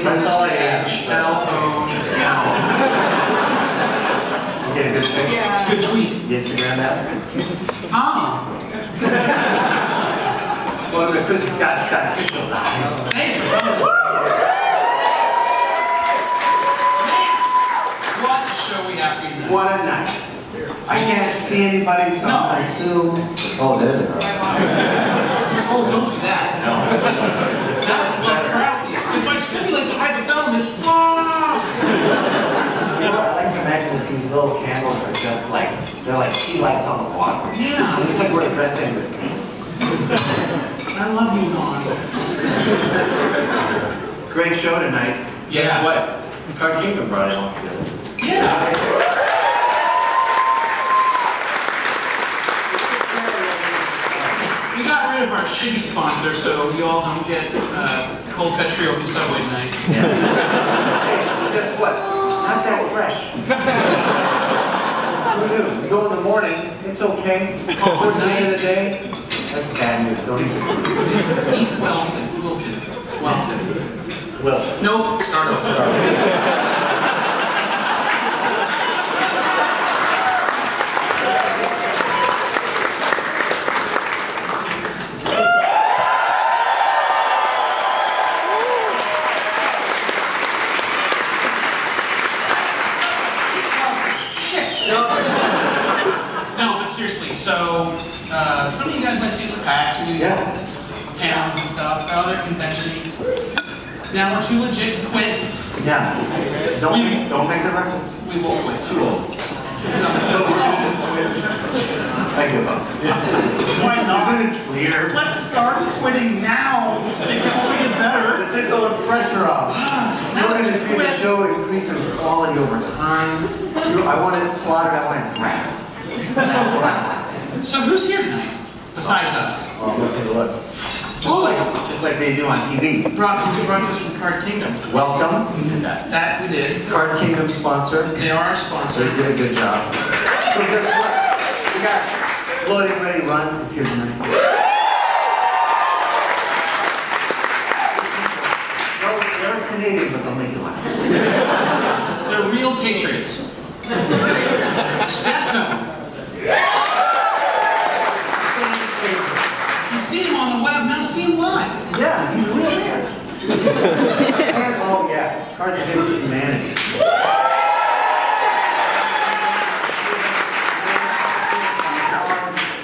That's all I have. L-O-L. You get a good picture? It's a good tweet. You Instagram that? Oh. Well, the Kris has got official live. Thanks for coming. Man, what a show we have for you tonight. What a night. I can't see anybody, so I assume. Oh, there they are. Oh, don't do that. No, it sounds better. Crafty. If I stimulate the hypothalamus, You know, I like to imagine that these little candles are just like, they're like sea lights on the water. Yeah. It looks like we're addressing the sea. I love you, Don. Great show tonight. Yeah. Guess what? Card Kingdom brought it all together. Yeah. We got rid of our shitty sponsor, so you all don't get cold cut trio from Subway tonight. Yeah. Hey, guess what? Not that fresh. Who knew? We go in the morning, it's okay. Towards the end of the day, that's bad news. Don't eat Eat Welton. Welton. Nope. Start over. No, but seriously, so some of you guys might see us at PAX, we do panels and stuff, other conventions. Now we're too legit to quit. Yeah. Don't make the reference. We won't quit. It's too old. I give up. Why not? Isn't it clear? Let's start quitting now. It can only get better. It takes all the pressure off. You're going to see the show increase in quality over time. I want it plotted, I want it graphed. That's what I want. So who's here tonight, besides us? Well, we'll take a look. Just like they do on TV. We brought us from Card Kingdom. Welcome. That we did. Card Kingdom sponsor. They are our sponsor. They did a good job. So guess what? We got LoadingReadyRun. Excuse me. No, they're Canadian, but they'll make you laugh. They're real patriots. Stepto. You've seen him on the web, now see him live. Yeah, he's a real man. And, oh yeah, Cards Against Humanity.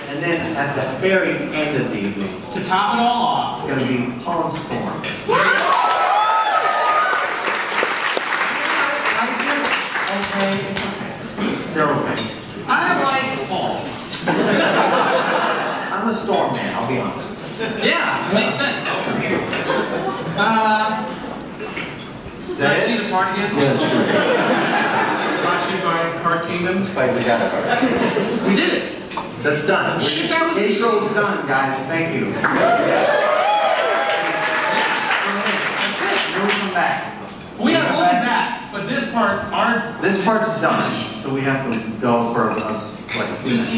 And then at the very end of the evening, to top it all off, it's going to be Pawn Storm. Okay, it's okay. They're okay. I like Paul. I'm a storm man, I'll be honest. Yeah, makes sense. Did I see the part again? Yeah, that's true. Brought to you by Card Kingdom. Spike, we got it. We did it. That's done. Shit, that was Intro's done, guys. Thank you. That's it. Then we come back. We have only that, but this part, This part's done, so we have to go for us like 3 minutes.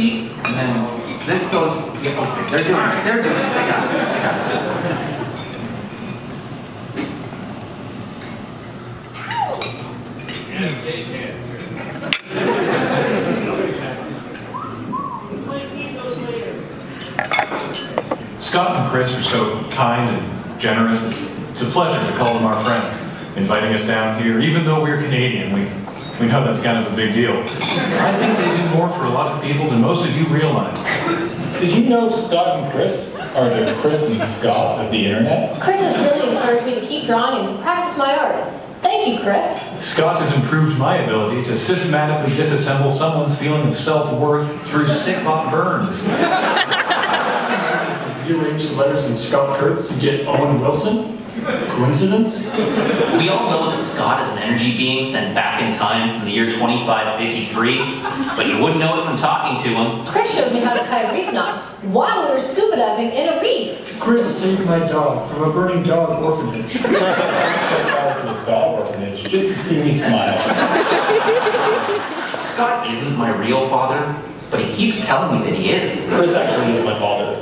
And then this goes. Yeah, okay, they're doing it. They're doing it. They got it. They got it. Yes, they can. Scott and Kris are so kind and generous. It's a pleasure to call them our friends, inviting us down here. Even though we're Canadian, we know that's kind of a big deal. I think they do more for a lot of people than most of you realize. Did you know Scott and Kris are the Kris and Scott of the internet? Kris has really encouraged me to keep drawing and to practice my art. Thank you, Kris. Scott has improved my ability to systematically disassemble someone's feeling of self-worth through sick hot burns. You arrange the letters in Scott Kurtz to get Owen Wilson? Coincidence? We all know that Scott is an energy being sent back in time from the year 2553, but you wouldn't know it from talking to him. Kris showed me how to tie a reef knot while we were scuba diving in a reef. Kris saved my dog from a burning dog orphanage. I checked out to the dog orphanage just to see me smile. Scott isn't my real father, but he keeps telling me that he is. Kris actually is my father.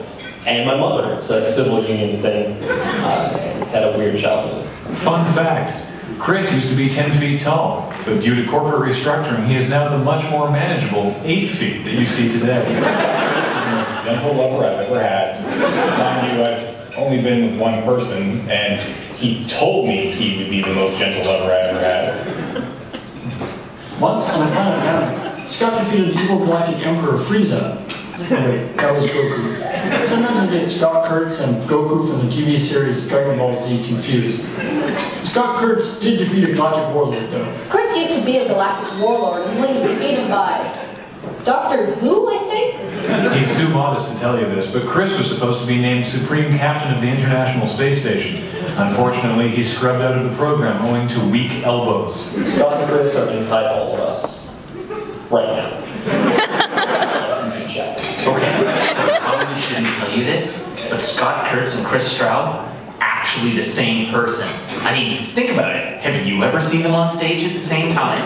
And my mother, it's a civil union thing, had a weird childhood. Fun fact, Kris used to be 10 feet tall, but due to corporate restructuring, he is now the much more manageable 8 feet that you see today. Gentle lover I've ever had. Mind you, I've only been with one person, and he told me he would be the most gentle lover I ever had. Once on a planet Namek, Scott defeated the evil galactic emperor Frieza. Wait, that was Goku. Sometimes I get Scott Kurtz and Goku from the TV series Dragon Ball Z confused. Scott Kurtz did defeat a galactic warlord, though. Kris used to be a galactic warlord until he was defeated by Doctor Who, I think? He's too modest to tell you this, but Kris was supposed to be named Supreme Captain of the International Space Station. Unfortunately, he scrubbed out of the program owing to weak elbows. Scott and Kris are inside all of us. Right now. You can check. Okay, so I probably shouldn't tell you this, but Scott Kurtz and Kris Stroud, actually the same person. I mean, think about it. Have you ever seen them on stage at the same time?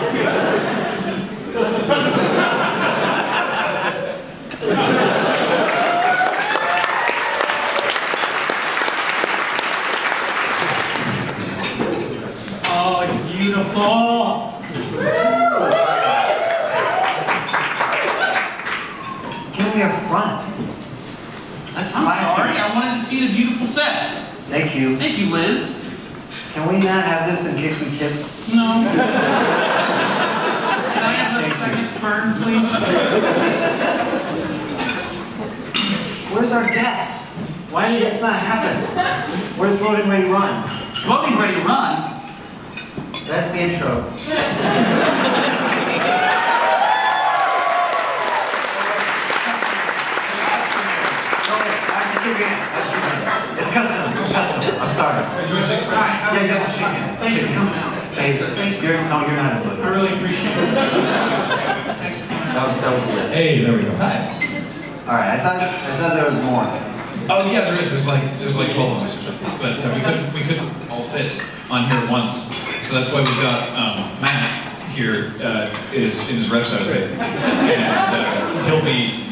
Oh, it's beautiful. That's what I'm talking about. Give me a front. That's I'm classy. sorry, I wanted to see the beautiful set. Thank you. Thank you, Liz. Can we not have this in case we kiss? No. Can I have a Thank second fern, please? Where's our guest? Why did this not happen? Where's Loading Ready Run? Loading Ready Run? That's the intro. It's custom. It's custom. I'm sorry. Yeah, you have to shake hands. Thanks for coming out. Hey, Thanks for no, you're not in I really appreciate it. That was Liz. Hey, there we go. Hi. All right, I thought there was more. Oh yeah, there is. There's like 12 of us or something, but we couldn't all fit on here at once. So that's why we've got Matt here is in his ref's outfit, and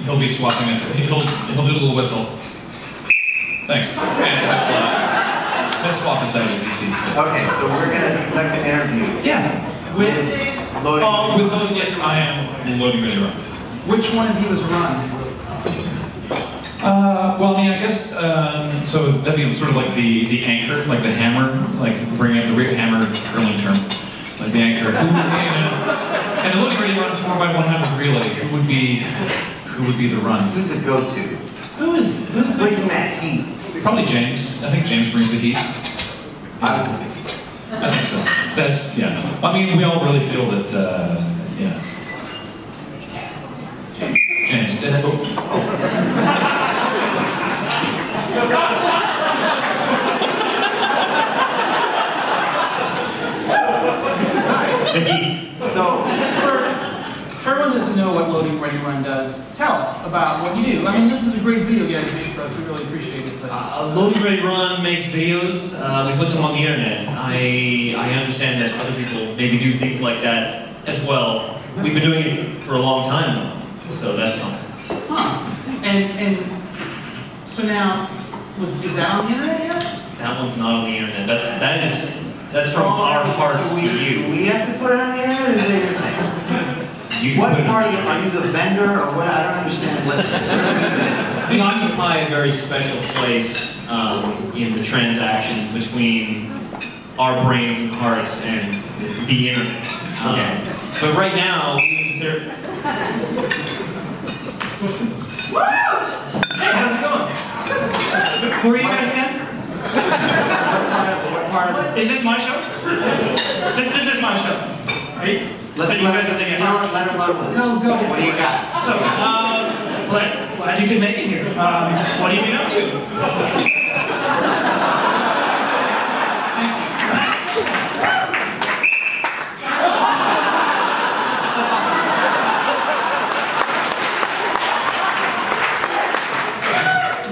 he'll be swapping us. He'll do a little whistle. Thanks. And he'll swap us out as he sees fit. Okay, so we're gonna conduct an interview. Yeah. With Loading. Yes, I am Loading Ready Run. which one of you is Run? Well, I mean, I guess, so that'd be sort of like the anchor, like the hammer, like bringing up the hammer curling term, like the anchor. And a Loading Ready Run 4x100 relay, who would be the run? Who's the go-to? Who's bringing that heat? Probably James. I think James brings the heat. I was gonna say heat. I think so. That's, yeah. I mean, we all really feel that, yeah. James. So, For everyone who doesn't know what Loading Ready Run does, tell us about what you do. I mean, this is a great video you guys made for us. We really appreciate it. Loading Ready Run makes videos. We put them on the internet. I understand that other people maybe do things like that as well. We've been doing it for a long time though, so that's something. Huh. And so now, is that on the internet yet? That one's not on the internet. That's from our hearts to you. Do we have to put it on the internet, or is it your thing? What part of it? Are you the vendor, or what? I don't understand what. We occupy a very special place in the transaction between our brains and hearts and the internet. But right now, we consider. Hey, how's it going? Who are you guys again? What part of it? Is this my show? This is my show. Right? Let's so you guys are thinking. let him run with it. Go. What do you got? So, glad you could make it here. What have you been up to?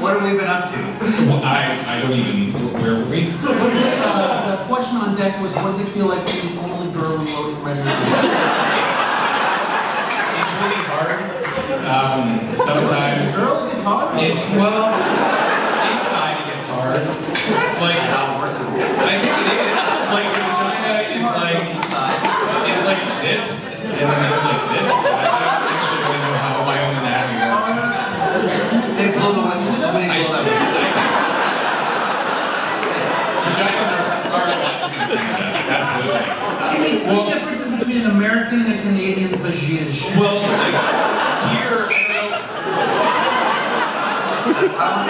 What have we been up to? Well, I don't even, where were we? The question on deck was, what does it feel like being the only girl in Loading Ready Run? It's really hard. Sometimes. Girl, it gets hard. Well, hard. It's like, I think it is. Like, vagina is like, it's like this, and then it's like this. I don't actually really know how my own anatomy works. They blow the whistle. Somebody blow that whistle. Vaginas are absolutely. Give me three differences between an American and a Canadian vagina. Well, like, here, I don't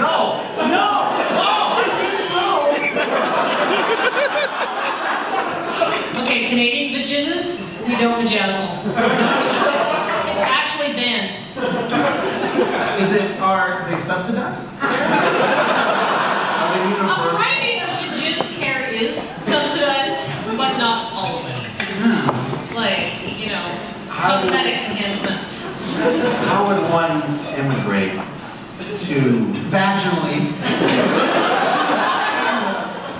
know. Okay, Canadian vaginas, we don't vajazzle. It's actually banned. Are they subsidized? A variety of vagina care is subsidized, but not all of it. Like, you know, cosmetic enhancements. How would one immigrate to vaginally?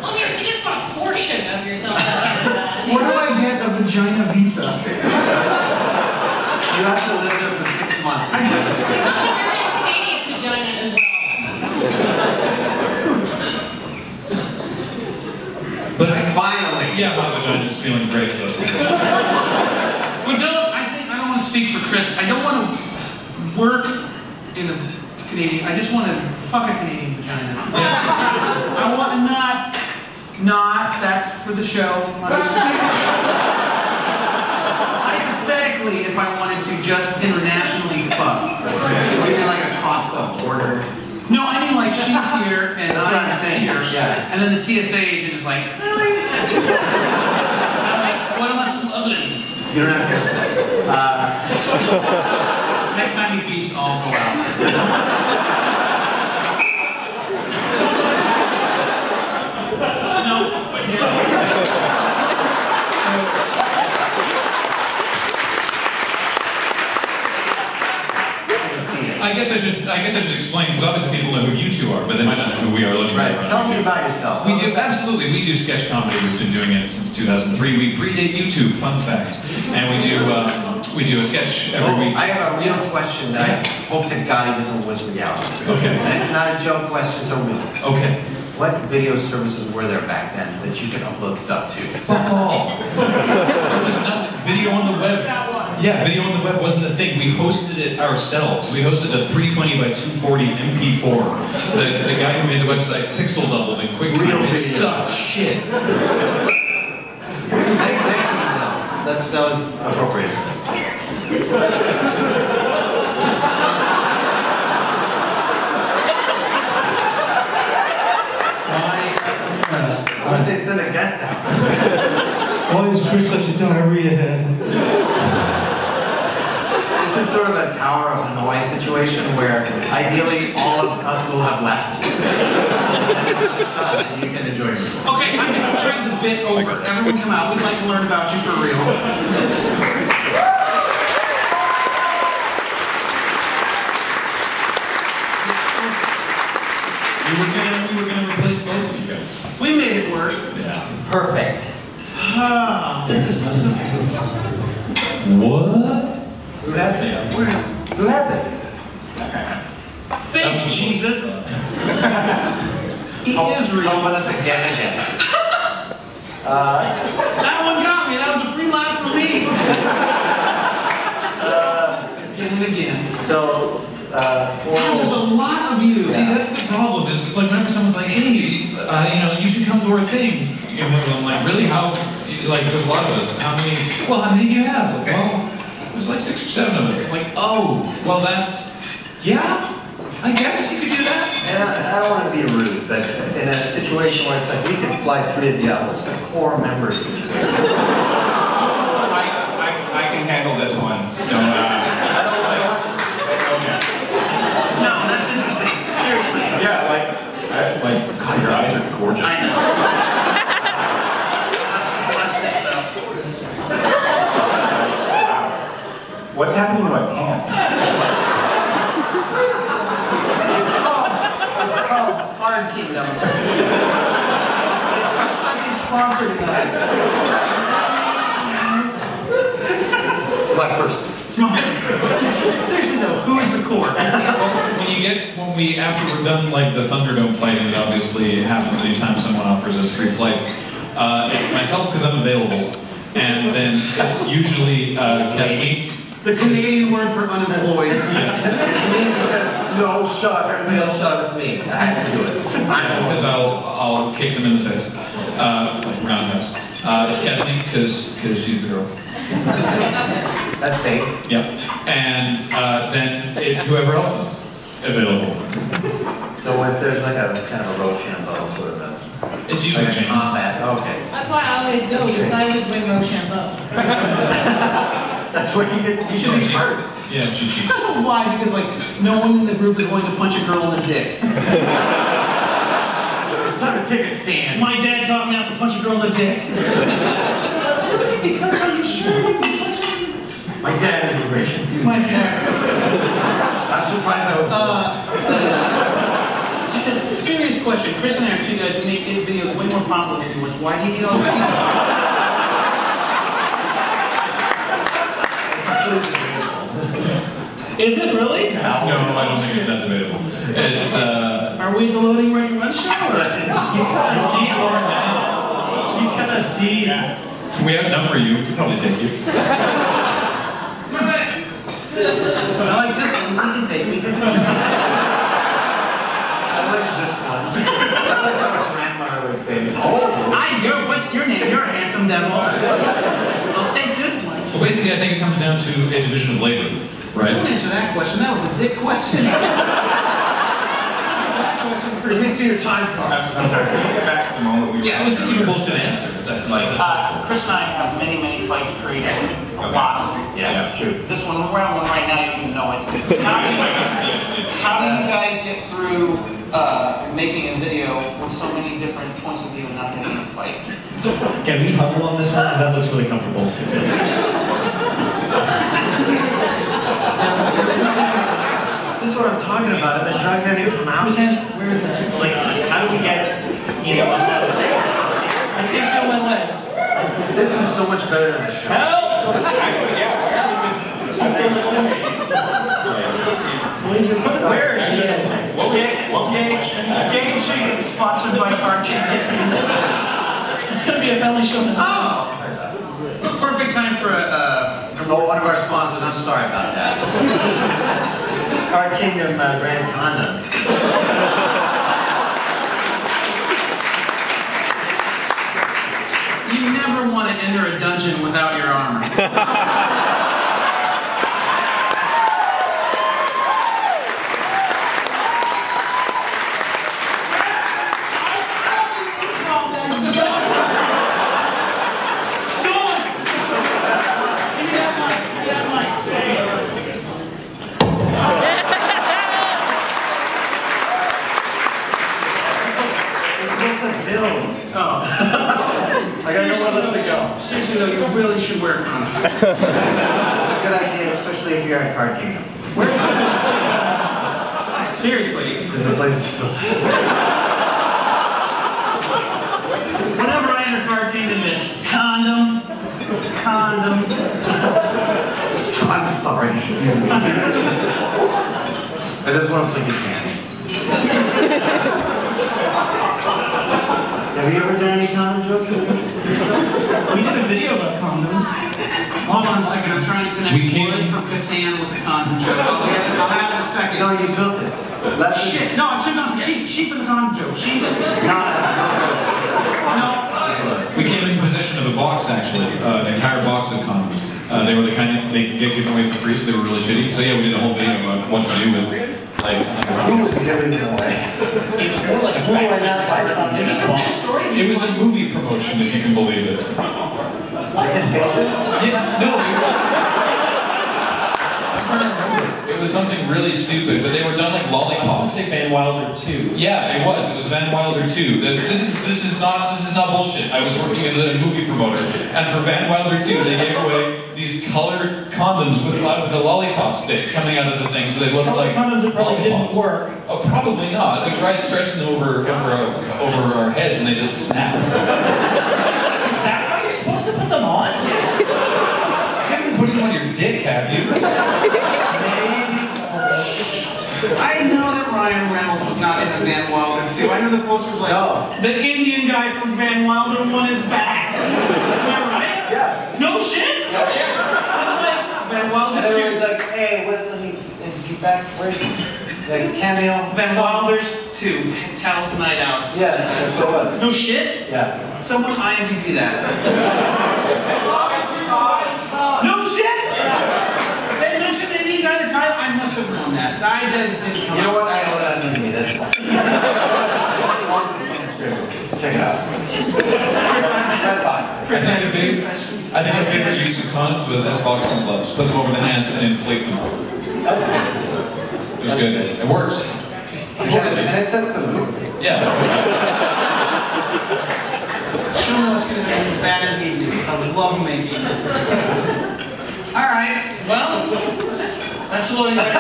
Well, I mean, if you just want a portion of yourself in Canada. Where do I get a vagina visa? You have to live there for 6 months. You have to marry a Canadian vagina as well. But finally. Yeah, my vagina's feeling great though. Well, I don't want to speak for Kris. I don't want to work in a Canadian. I just want to fuck a Canadian vagina. I want not. That's for the show. Hypothetically, if I wanted to just internationally fuck. What do you mean, like a Costco order? No, I mean like she's here and That's what I'm I'm saying. here. Yeah. And then the TSA agent is like, really? I'm like, what am I smuggling? You don't have to. Next time he beeps, I'll go out. No, but here. I guess I should explain, because obviously people know who you two are, but they might not know who we are. Right. Tell me about yourself. We do, absolutely. We do sketch comedy. We've been doing it since 2003. We predate YouTube, fun fact. And we do a sketch every week. I have a real question that I hope to God he doesn't was reality. Okay. And it's not a joke question, so real. Okay. What video services were there back then that you could upload stuff to? Fuck all. There was nothing. Video on the web. Yeah, video on the web wasn't a thing. We hosted it ourselves. We hosted a 320 by 240 MP4. The guy who made the website pixel doubled in QuickTime. It sucked shit. That was appropriate. I wish they'd send a guest out. Why is Kris such a diarrhea head? This is sort of a Tower of Hanoi situation where ideally all of us will have left. And you can enjoy it. Okay, I'm declaring the bit over. Everyone come out. We'd like to learn about you for real. We were gonna replace both of you guys. We made it work. Yeah. Perfect. This is so What? Who has it? Who has it? Thanks, Jesus. He is real. Come with us again. That one got me. That was a free laugh for me. Again. So, there's a lot of you. See, that's the problem. Is like whenever someone's like, "Hey, you know, you should come to our thing," I'm like, "Really? How?" Like, there's a lot of us. How many? Well, how many do you have? Like, well, there's like 6 or 7 of us. I'm like, oh, well, that's yeah. I guess you could do that. And I don't want to be rude, but in a situation where it's like we could fly 3 of you out, it's a core member situation. I can handle this one. Don't, I don't want you to. Okay. No, that's interesting. Seriously. Yeah, like, God, your eyes are gorgeous. I know. Watch this stuff. What's happening to my pants? It's called Hard Kingdom. It's our second sponsor tonight. Smart first. Smart. Seriously though, who is the core? After we're done like the Thunderdome fighting, that obviously happens anytime someone offers us free flights. It's myself because I'm available, and then it's usually Kathleen. The Canadian word for unemployed. It's me because no shot, everybody else shot, it's me. I had to do it. Because I'll kick them in the face. Roundhouse. It's Kathleen because she's the girl. That's safe. Yeah. And then it's whoever else is available. So if there's like a kind of a Rochambeau sort of a... It's usually like James. Okay. That's why I always go, because I always bring Rochambeau. That's what you should be first. Yeah, she cheats. Why? Because like no one in the group is going to punch a girl in the dick. It's time to take a stand. My dad taught me not to punch a girl in the dick. Because are you sure you can punch her? My dad is very confused. My dad. I'm surprised I was serious question. Chris and I are two guys who make videos way more popular than yours. Why do you get all these people? Is it really? No, I don't think it's that debatable. It's, Are we the Loading Ready Run show? Or? You cut us deep. We outnumber you, we could probably take you. I like this one, we can take me. I like this one. That's like how my grandmother would say, What's your name? You're a handsome devil. I'll take this one. Well, basically, I think it comes down to a division of labor, right? Don't answer that question. That was a dick question. Let me see your time card. I'm sorry, can you get back to the moment we were... Yeah, I was giving you a bullshit answer. That's like... Chris and I have many fights created. A lot of them. Yeah, that's true. This one, we're on one right now, you don't even know it. How do you guys get through making a video with so many different points of view and not getting in a fight? Can we huddle on this one? Because that looks really comfortable. This is what I'm talking about. The drugs haven't even come out. Where is that? Like, how do we get, you know, I can't feel my legs. This is so much better than the show. Help! Where is she? Gay Chicken, sponsored by Arcade. It's going to be a family show. Oh! It's a perfect time for one of our sponsors. I'm sorry about that. Card Kingdom brand condoms. You never want to enter a dungeon without your armor. Seriously though, you really should wear condoms. It's a good idea, especially if you're at Card Kingdom. Where is it going to stay? Seriously. Because the place is filthy. Whenever I enter Card Kingdom, it's condom. I'm sorry. I just want to play good hand. Have you ever done any condom jokes? We did a video about condoms. Hold on a second, I'm trying to connect wood from Catan with the condom joke. I'll have it in a second. No, you built it. Shit, no, I should have gone for sheep. Sheep in the condom joke. Sheep. No. We came into possession of a box, actually, an entire box of condoms. They were the kind they get given away for free, so they were really shitty. So yeah, we did a whole video about what to do with, like, who was giving them away? Is this a real story? It was a movie promotion, if you can believe it. Yeah, no, it was something really stupid, but they were done like lollipops. It's Van Wilder 2. Yeah, it was. It was Van Wilder 2. This is not bullshit. I was working as a movie promoter, and for Van Wilder 2, they gave away these colored condoms with a lollipop stick coming out of the thing, so they looked like condoms that probably didn't work. Oh, probably not. We tried stretching them over our heads, and they just snapped. Is that how you're supposed to put them on? Yes. I haven't putting them on your dick, have you? I know that Ryan Reynolds was not in the Van Wilder too. I know the poster was like, the Indian guy from Van Wilder won his back. Am I right? Yeah. No shit? Yeah. I'm like, Van Wilder And too. everyone's like, hey, let me get back, where's like cameo? Van Wilder's 2, Tattles Night Out. Yeah, so what? No shit? Yeah. Someone IMDb that. No shit? They mentioned the Indian guy. I must have known that. I didn't come You know up. what? I know what I'm gonna be. That's check it out. Red box. Chris, I think my favorite use of condoms was as boxing gloves. Put them over the hands and inflate them. That's good. It was good. It works. And it sets the mood. Yeah. Show me what's going to be bad in the evening. I love making it. All right. Well, that's loading ready.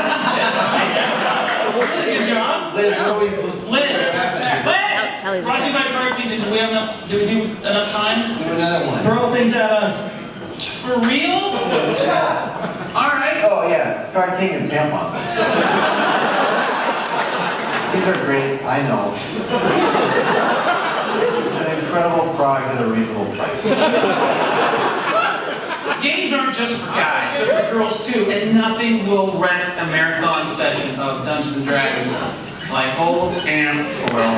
Good job. Liz, what are we supposed to do? Liz. Brought to you by Carthy. Did we have enough? Did we do enough time? Do another one. Throw things at us. For real? All right. Oh yeah, start taking tampons. These are great, I know. It's an incredible product at a reasonable price. Games aren't just for guys, they're for girls too, and nothing will rent a marathon session of Dungeons and Dragons like Hold and Throw.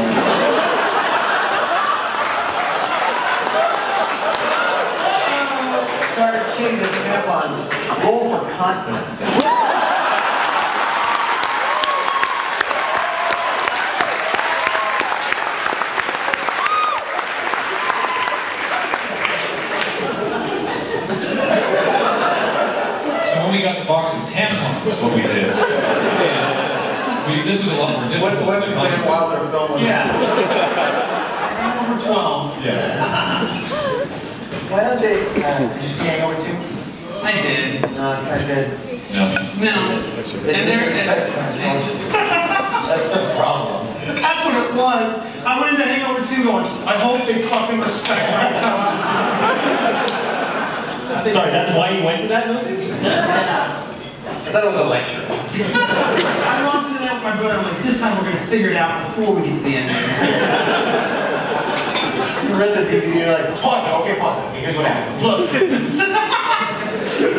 Start king of tampons. Roll for confidence. So when we got the box of tampons, what we did is, this was a lot more difficult. What Van Wilder film was Yeah. Number 12. Yeah. Why don't they, did you see Hangover 2? I did. No, it's not good. No. No. They didn't respect my intelligence. That's the problem. That's what it was. I went into Hangover 2 going, I hope they fucking respect my intelligence. Sorry, that's why you went to that movie? I thought it was a lecture. I walked into that with my brother. I'm like, this time we're going to figure it out before we get to the end. You read the DVD, you're like, pause it, okay, pause it. Okay, here's what happened. Look.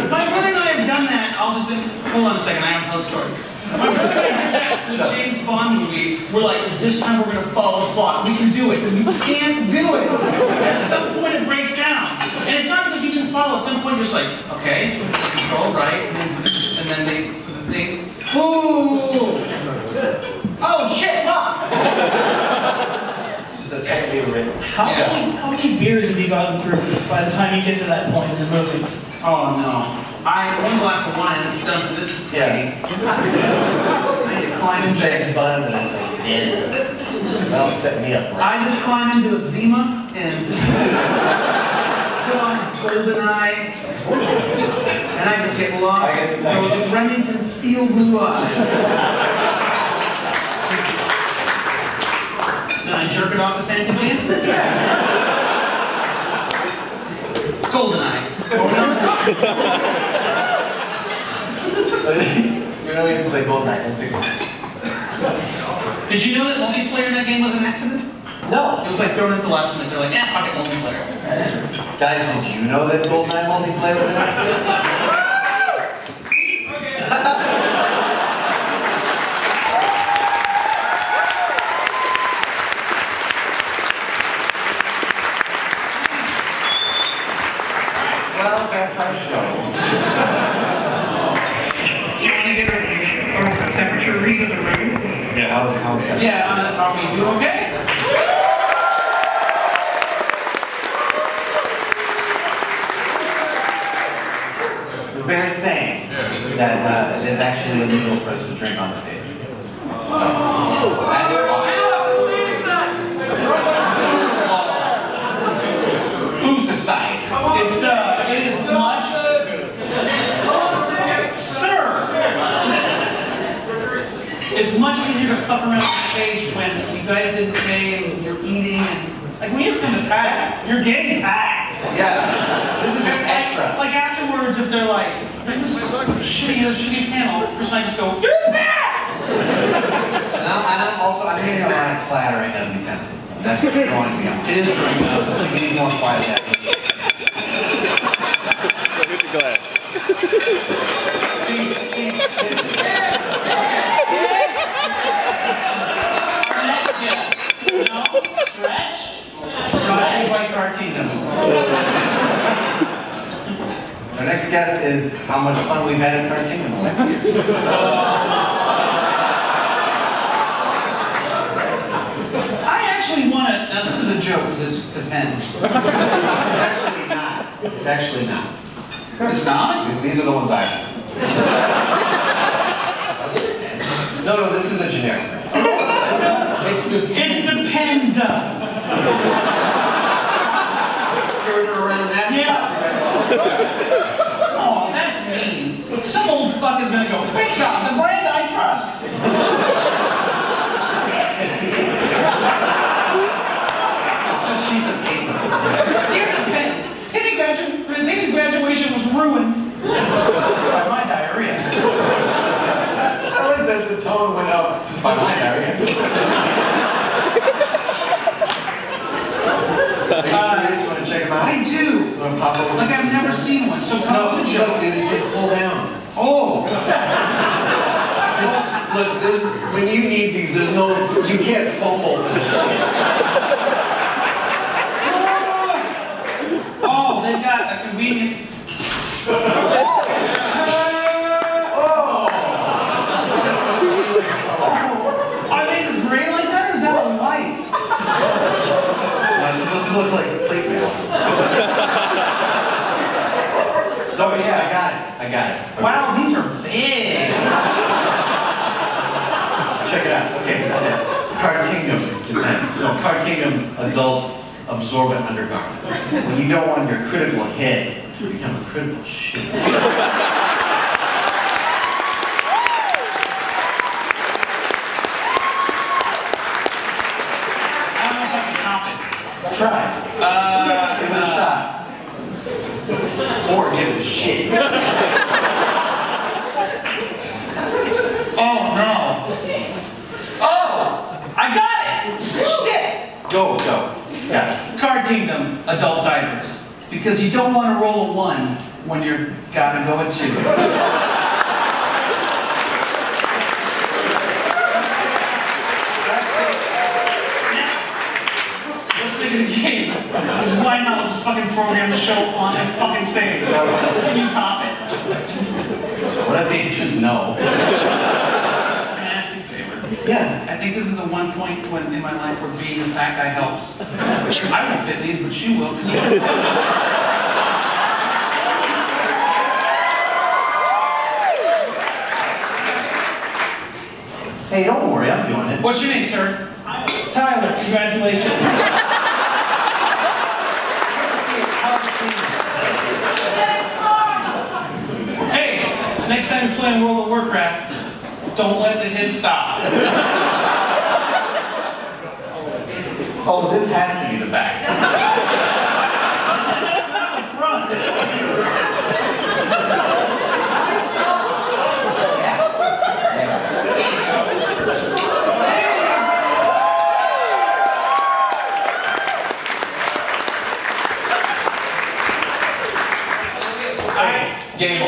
My brother and I have done that. Hold on a second, I have to tell a story. My brother and I did that with James Bond movies. We're like, this time we're going to follow the plot. We can do it. You can't do it. At some point it breaks down. And it's not because you didn't follow. At some point you're just like, okay, control, right? And then they, for the thing, ooh. Oh shit, fuck. Just a technically written. How many beers have you gotten through by the time you get to that point in the movie? Oh no. One glass of wine is done for this. Yeah. I need to climb into James Bond and it's like, yeah. That'll set me up. Right? I just climb into a Zima and put on GoldenEye, and I just get lost. Those Remington steel blue eyes. Then I jerk it off to Fanny Jansen. GoldenEye. You know, it's like GoldenEye and 6. Did you know that multiplayer in that game was an accident? No. It was like thrown at the last minute. They're like, yeah, fuck it, multiplayer. Guys, did you know that GoldenEye multiplayer was an accident? Well, that's our show. Do you want to get a temperature read of the room? Yeah, how's that? Yeah, are we doing okay? The bear's saying that it is actually illegal for us to drink on stage. So, that's why. Who's the side? It is much. Sir! It's much easier to fuck around on stage when you guys didn't pay and you're eating. Like when you just come to PAX, you're getting PAX. Yeah. This is just extra. like afterwards, if they're like, this is shitty panel, Chris and I just go, you're PAX! And I'm hitting a lot of clattering of utensils. That's throwing me off. It is throwing me off. I think we need more quiet that. Look at the glass. Stretch? Stretching like our kingdom. Our next guest is how much fun we've had in Card Kingdom. I actually want to, now this is a joke because it depends. It's actually not. It's actually not. It's not? These are the ones I have. No, this is a generic. It's depend. Skirt around that. Yeah. Oh, that's mean. Some old fuck is gonna go, thank God, the brand I trust. It's just sheets of paper. Dear depends. Teddy's graduation was ruined by my diarrhea. I like that the tone went up by my diarrhea. Are you curious? You want to check them out? I do. You want to pop over? Like I've never seen one. So come on the joke. Dude, it says pull down. Oh. Look, when you need these, there's no, you can't fumble for this shit. Oh, they've got a convenient. Are they gray like that, or is that a light? It's supposed to look like plate mail. Oh yeah, I got it. Wow, these are big. Check it out. Okay, that's it. Card Kingdom depends. No, Card Kingdom adult absorbent undergarment. When you go on your critical hit, you become a critical shit. Try. Give it a shot. Or give it a shit. Oh no. Oh! I got it! Shit! Go. Yeah. Card Kingdom, adult diapers. Because you don't want to roll a 1 when you're gotta go a 2. The game. Because why not? Let's just fucking program the show on the fucking stage. Can you top it? What if they just no? Can I ask you a favor? Yeah. I think this is the one point in my life where being the fat guy helps. I won't fit these, but you will. Can you? Hey, don't worry, I'm doing it. What's your name, sir? Tyler. Congratulations. Hey, next time you play World of Warcraft, don't let the hit stop. Oh, this has to be the back. That's not the front. Game on.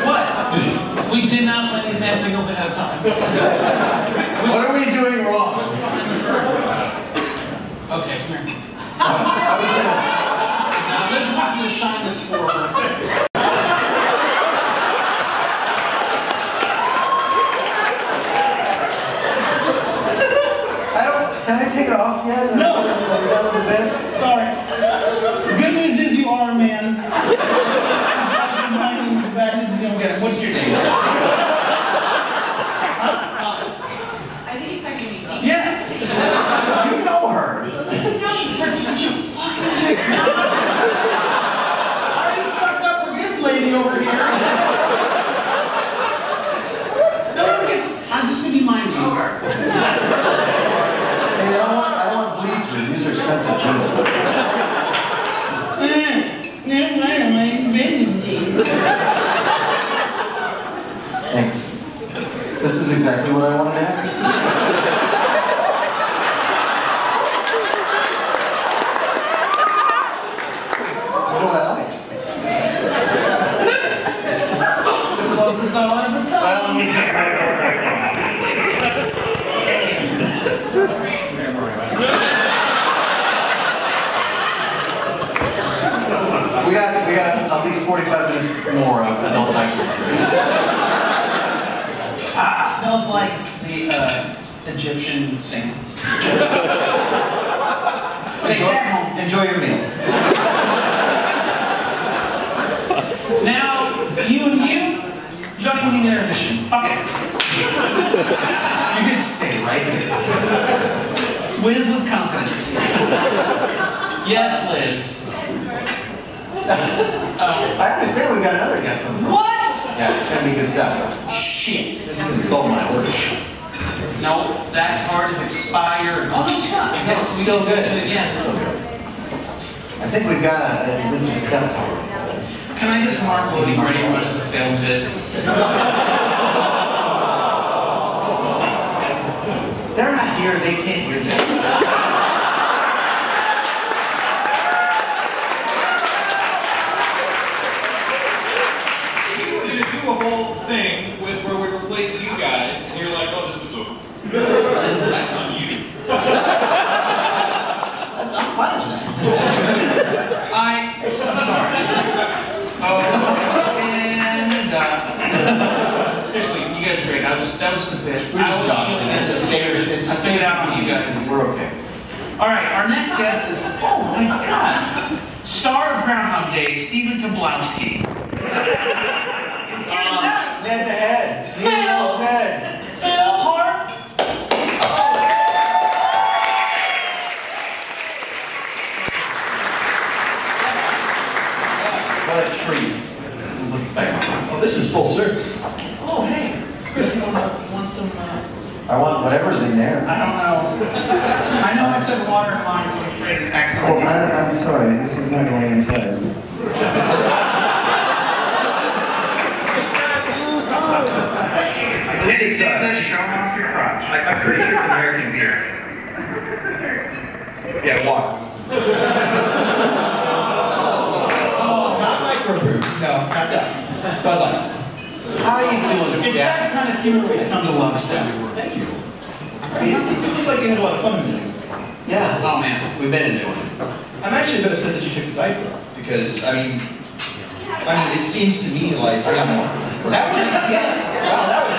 What? We did not plan these man signals ahead of time. What are we doing wrong? Okay, come here. Now Liz wants me to sign this for her. Can I take it off yet? No. Sorry. The good news is you are a man. The bad news is you don't get it. What's your name? I think he's talking to me. Yeah. You know her. Protect your fucking head. I already fucked up with this lady over here. No one gets. I'm just gonna be minding you. Hey, I don't want bleed through. These are expensive jewels. This is exactly what I wanted to happen. You know what I like? It's the closest I'll ever come. Well, let me tell you. We got at least 45 minutes more of adult lecture. Smells like the Egyptian saints. Take that home. Enjoy your meal. Now, you don't even need intermission. Fuck it. You can stay right here. Whiz with confidence. Yes, Liz. I understand we've got another guest on the phone. What? Yeah, it's gonna be good stuff. Shit. This is gonna insult my order. No, that card is expired. Oh, no, it's not. No, it's still good. Yeah. I think we've got this is Stepto. Can I just mark LoadingReadyRun as a failed bid? They're not here, they can't hear this. A whole thing with where we replaced you guys, and you're like, oh, this was over. That's on you. I'm fine with that. I'm sorry. Oh, and seriously, you guys are great. That was just a bit. We're just joshing. It's a stairs. I took it out on you guys. We're okay. All right, our next guest is, oh my God, star of Groundhog Day, Stephen Tobolowsky. Ned the Head. Phil. Ned. Phil Hart. What a treat. Let's back. Oh, this is full service. Oh, hey. Kris, you want some, I want whatever's in there. I don't know. I know I said water and lime, so I'm afraid it accidentally. I'm sorry. This is not going inside. I think it's showing off your crotch. I'm pretty sure it's American beer. Yeah, water. Not microbrew. No, not that. Bud Light. How are you doing, It's Steph? that kind of humor we come to love, Steph. Thank you. You look like you had a lot of fun in it. Yeah. Oh man, We've been enjoying it. I'm actually a bit upset that you took the diaper off because I mean, it seems to me like I got more. that was a gift. Wow, that was.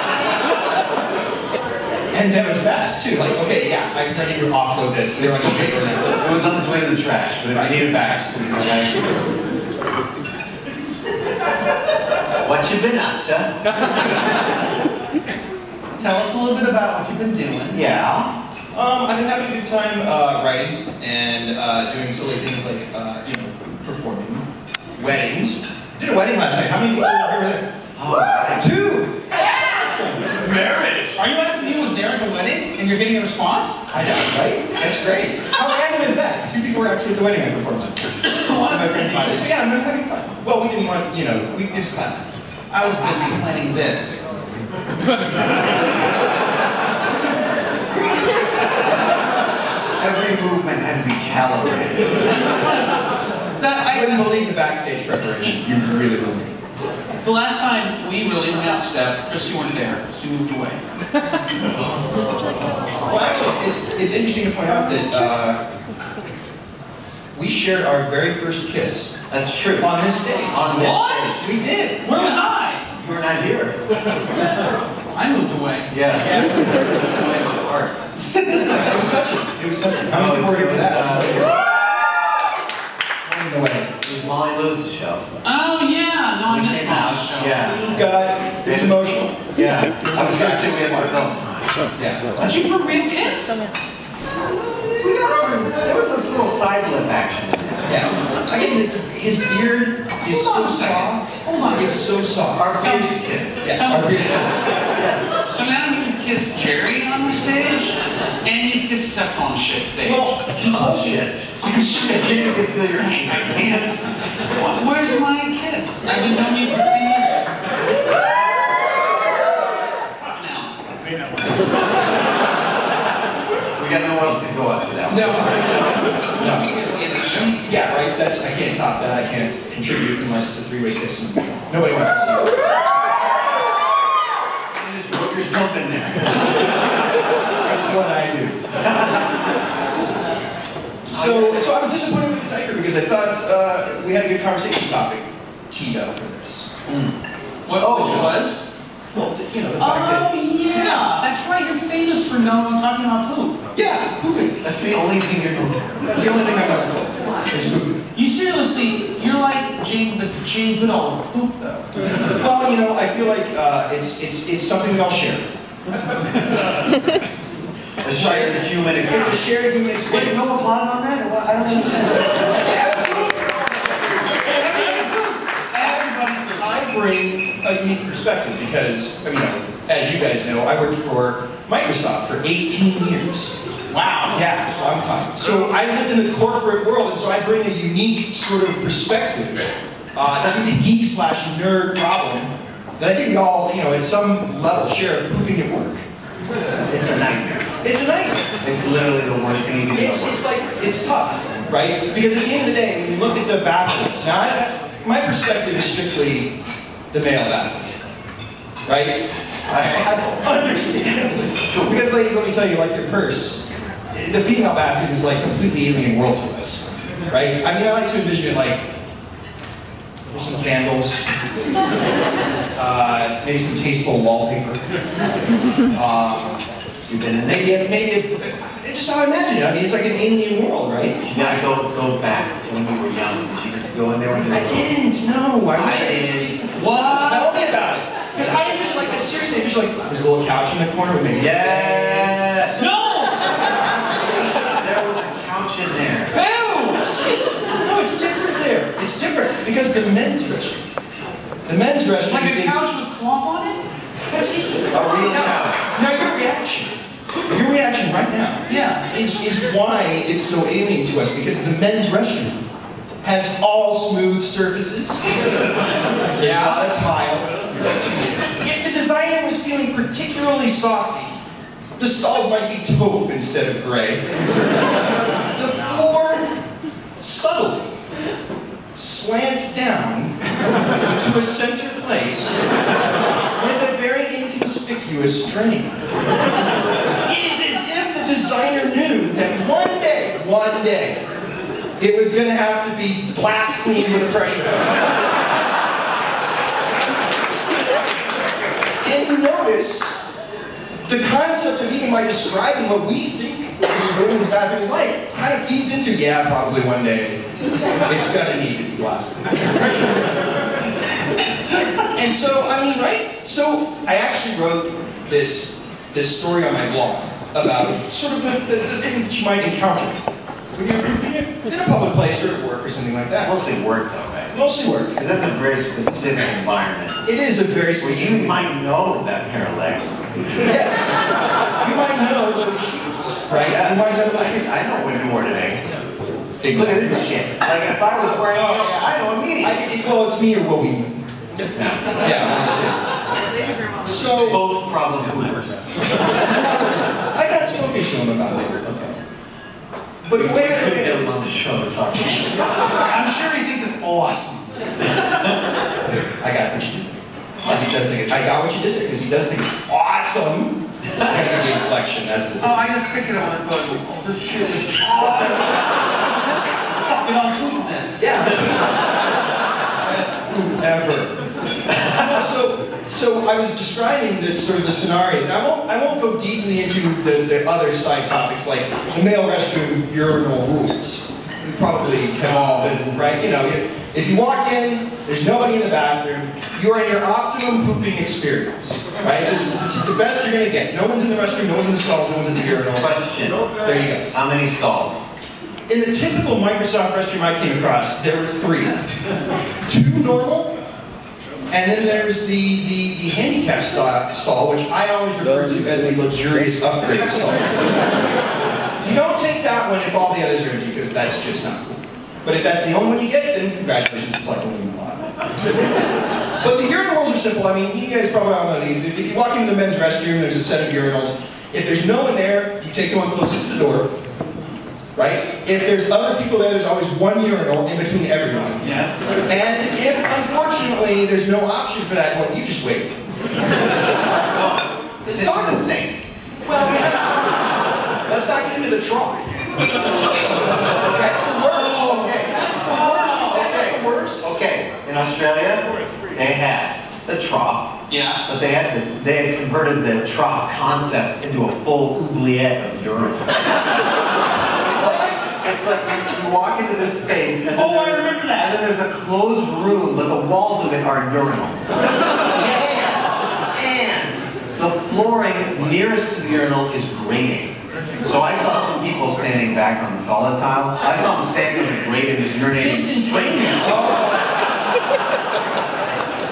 And that was fast too. Like, okay, yeah, I need to offload this. It was on its way to the trash, but if I need it back, what you been up to? tell us a little bit about what you've been doing. Yeah. I've been having a good time writing and doing silly things like, performing weddings. Did a wedding last night. How many people were there? Oh, right. 2! That's awesome! Marriage! Are you asking me who was there at the wedding and you're getting a response? I know, right? That's great. How random is that? 2 people were actually at the wedding I performed last night. My friends invited. So yeah, I'm having fun. Well, we didn't want, it was classic. I was busy planning this. Every movement had to be calibrated. I wouldn't believe the backstage preparation. You really wouldn't. The last time we really went out, Steph, Kris, you weren't there, so you moved away. Well, actually, it's interesting to point out that we shared our very first kiss. That's true. On this stage. On this What? stage. We did. Where was I? You were not here. I moved away. Yeah. It was touching. It was touching. How many people were here for that? It was Molly Lewis's show. Oh yeah, no, I missed Molly's show. Yeah. It was emotional. Yeah. I was going to say we had more film. Yeah. Aren't you for real kids? There was this little side lip action. Yeah. Again, his beard is so soft. Hold on. It's so soft. Our beards kissed. Yes, our beards kissed. Yeah. So now you've kissed Jerry on the stage, and you've kissed Stepto on the shit stage. Well, he told me. Shit. Shit. You can feel your hand. I can't. Where's my kiss? I've been knowing you for 10 years. Now, We got nowhere else to go after that. No. Yeah, right. I can't top that. I can't contribute unless it's a three-way kiss. Nobody wants to see it. You just wrote yourself in there. That's what I do. So I was disappointed with the diaper because I thought we had a good conversation topic teed up for this. What was? Well, you know, the fact that... yeah, that's right. You're famous for talking about poop. Yeah, pooping. That's the only thing you're known for. That's the only thing I'm known for. Is pooping. You seriously, you're like Jane Goodall of poop, though. Well, you know, I feel like it's something we all share. A shared human experience. It's a shared human experience. Wait, no applause on that? I don't understand. I bring a unique perspective because, you know, as you guys know, I worked for Microsoft for 18 years. Wow. Yeah, long time. So I lived in the corporate world, and so I bring a unique sort of perspective to the geek/nerd problem that I think we all, you know, at some level share of pooping at work. It's a nightmare. It's a nightmare. It's literally the worst thing you can do. It's tough, right? Because at the end of the day, when you look at the bathrooms, now my perspective is strictly the male bathroom, right? Understandably. Sure. Because ladies, let me tell you, like your purse, the female bathroom is like a completely alien world to us, right? I mean, I like to envision it like, there's some candles, maybe some tasteful wallpaper. Maybe it's just how I imagine it. I mean, it's like an alien world, right? You gotta go back to when you were young. Did you just go in there and I didn't. No, I wish I did. What? Tell me about it. Because I envision like seriously, I envision like there's a little couch in the corner with maybe. Yes. No. There was a couch in there. No, it's different there. It's different because the men's restroom. The men's restroom. Like a couch with cloth on it? But see, a real couch. Now your reaction right now is why it's so alien to us, because the men's restroom has all smooth surfaces. There's a lot of tile. If the designer was feeling particularly saucy, the stalls might be taupe instead of gray. The floor subtly slants down to a center place with a very inconspicuous drain. It is as if the designer knew that one day, it was going to have to be blast cleaned with a pressure hose. And you notice the concept of even by describing what we think the women's bathroom is like kind of feeds into, yeah, probably one day it's going to need to be blast cleaned with a pressure hose. And so, I mean, right? So I actually wrote this story on my blog about sort of the things that you might encounter when you're in a public place or at work or something like that. Mostly work though, right? Mostly work. Because that's a very specific environment. It is a very specific. Well, you might know that pair of legs. Yes. You might know those shoes, right? Yeah. You might know those shoes. I know what you wore today. Look at this shit. Like if I was wearing it, I know immediately. Well, it's me or what we. Yeah, one of the two. So both problem poopers. I got spoken to him about it. Okay. But the way I look at it is, on the show to talk. I'm sure he thinks it's awesome. I got what you did there. He does think I got what you did there because he does think it's awesome. I gotta give the inflection. That's the. Oh, I just pictured him on the toilet. Oh, this shit is awesome. Fucking on poopness. Yeah. Best poop ever. So I was describing the sort of the scenario, and I won't go deeply into the other side topics like the male restroom urinal rules. You probably have all been, right? You know, if you walk in, there's nobody in the bathroom, you are in your optimum pooping experience, right? This is the best you're gonna get. No one's in the restroom, no one's in the stalls, no one's in the urinals. Question. There you go. How many stalls? In the typical Microsoft restroom I came across, there were 3. 2 normal, and then there's the handicap stall, which I always refer to as the luxurious upgrade stall. You don't take that one if all the others are empty, because that's just not cool. But if that's the only one you get, then congratulations, it's like winning a lot. But the urinals are simple. I mean, you guys probably all know these. If you walk into the men's restroom, there's a set of urinals. If there's no one there, you take the one closest to the door. Right? If there's other people there, there's always one urinal in between everyone. Yes. And if, unfortunately, there's no option for that, well, you just wait. This is the same. Well, we have to talk. Let's not get into the trough. That's the worst. Okay. That's the worst. Is that not the worst? Okay. In Australia, they had the trough. Yeah. But they had converted the trough concept into a full oubliette of urine. It's like you walk into this space, and then, I remember that. And then there's a closed room, but the walls of it are urinal. And the flooring nearest to the urinal is grating. So I saw some people standing back on the solid tile. I saw them standing with a grate and just urinating straight in.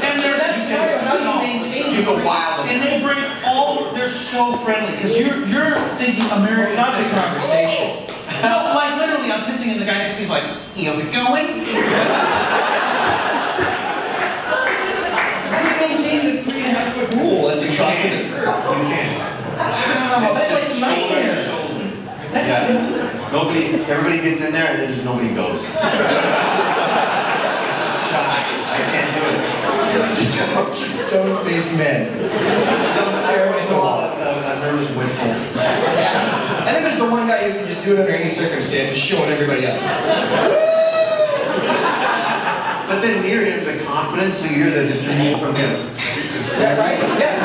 And that's how you maintain. You go wild. And they bring all. They're so friendly because you're thinking American. Not the conversation. No, like literally, I'm pissing and the guy next to me is like, how's it going? How do you maintain the 3.5-foot rule at the top of the curve? You can't. Wow, that's like a nightmare. That's nobody. Everybody gets in there and then just nobody goes. It's just shy. I can't do it. Just a bunch of stone-faced men. A nervous whistle. Yeah. And then there's the one guy who can just do it under any circumstances, showing everybody up. But then near him, the confidence, so you're the distribution from him. Yeah, right? Yeah.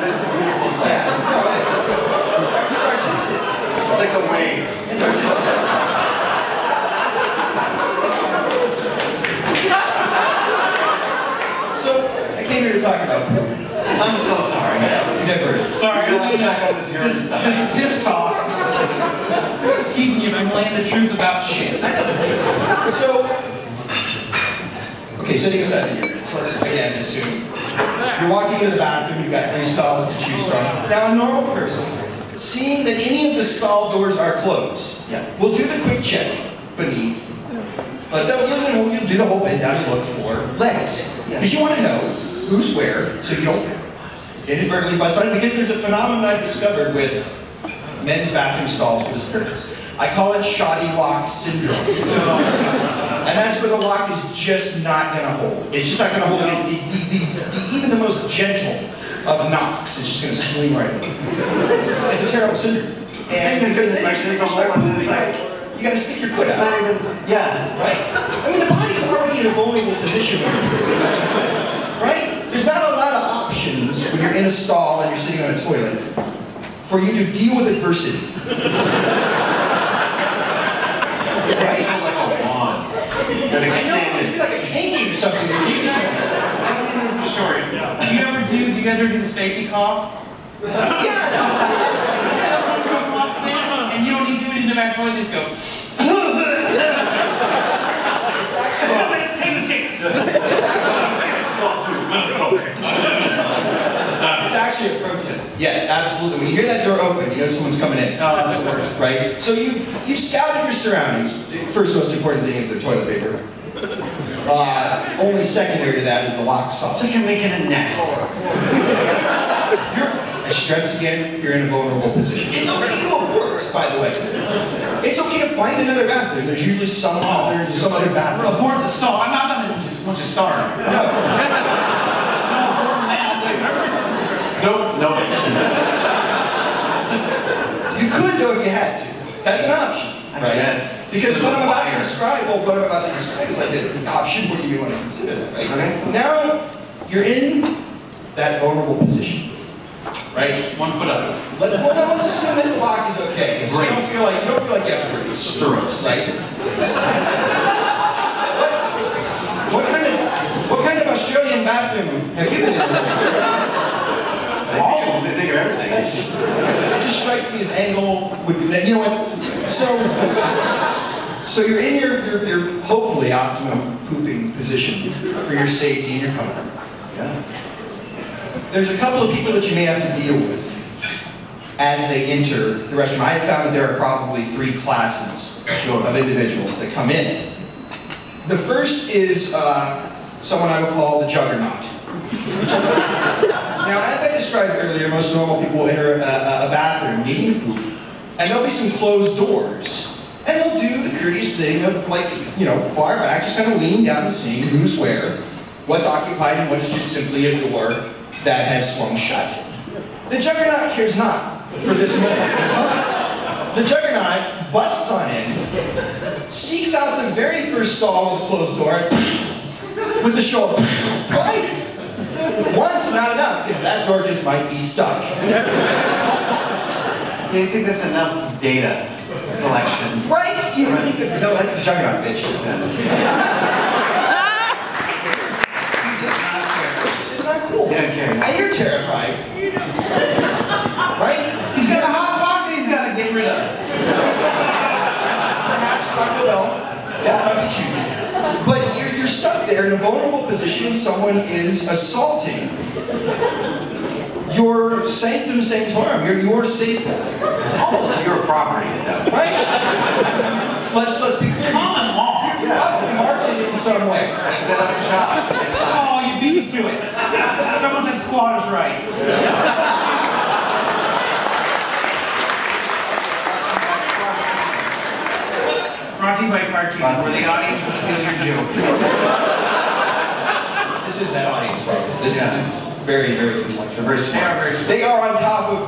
That's beautiful stuff. Yeah, no, it is. It's artistic. It's like a wave. It's artistic. So, I came here to talk about poop. I'm so sorry. Never. Sorry, You'll have to check out this urine stuff. This piss talk is keeping you from laying the truth about shit. So, okay, setting aside the urine, so let's again assume you're walking into the bathroom, you've got 3 stalls to choose from. Now, a normal person, seeing that any of the stall doors are closed, will do the quick check beneath. But you'll do the whole bend down and look for legs. Because you want to know who's where, so you don't inadvertently bust on it. Because there's a phenomenon I've discovered with men's bathroom stalls for this purpose. I call it shoddy lock syndrome. And that's where the lock is just not going to hold. It's just not going to hold against even the most gentle of knocks. It's just going to swing right over. It's a terrible syndrome. And because then you start moving, you got to stick your foot out. Yeah. Right? I mean, the body's already in a vulnerable position. Right? There's not a lot of options when you're in a stall and you're sitting on a toilet for you to deal with adversity. Right? It's like a wand. I know, it must be like a hanging or something. I don't know the story. Do you guys ever do the safety cough? Yeah, Someone walks in and you don't need to do anything to actually just go. It's actually. Take the shit. It's actually a pro tip. Yes, absolutely. When you hear that door open, you know someone's coming in. Oh, that's the worst. Right? So you've scouted your surroundings. The first most important thing is the toilet paper. Only secondary to that is the lock sock. So you're making a net. I stress again, you're in a vulnerable position. It's okay to abort, by the way. It's okay to find another bathroom. There's usually some other bathroom. Abort the stall. I'm not going to just start. No. Nope. You could, though, if you had to. That's an option. Right? Yes. Because what I'm about to describe, is like the option where you want to consider that, right? Okay. Now, you're in that vulnerable position, right? 1 foot up. Let's assume that the lock is okay. So you don't feel like you have to brace. Stirrups. Right? What kind of Australian bathroom have you been in? All of them. They think of everything. It just strikes me as angle would be, you know what? So you're in your hopefully optimum pooping position for your safety and your comfort. Yeah. There's a couple of people that you may have to deal with as they enter the restroom. I have found that there are probably 3 classes of individuals that come in. The first is someone I would call the Juggernaut. Now, as I described earlier, most normal people will enter a bathroom needing to poop, and there'll be some closed doors. And they'll do the courteous thing of, like, you know, far back, just kind of leaning down and seeing who's where, what's occupied, and what is just simply a door that has swung shut. The Juggernaut cares not for this moment in time. The Juggernaut busts on in, seeks out the very first stall with a closed door, with the shoulder, twice. Once, not enough, because that door just might be stuck. Do you think that's enough data collection? Right? You think of, no, that's the Juggernaut, bitch. It's not cool. Yeah, and you're terrified. Right? He's got a hot pocket he's got to get rid of. Perhaps Taco Bell. That might be choosy. But you're stuck there in a vulnerable position and someone is assaulting your sanctum sanctorum, your safe place. It's almost like your property at that point. Right? Let's be clear. Common law. You probably marked it in some way. Set up shop. Oh, you beat me to it. Someone said squatters' rights. Brought to you by Card King, where the audience will steal your joke. This is that audience problem. This is very, very intellectual. Very smart. They are on top of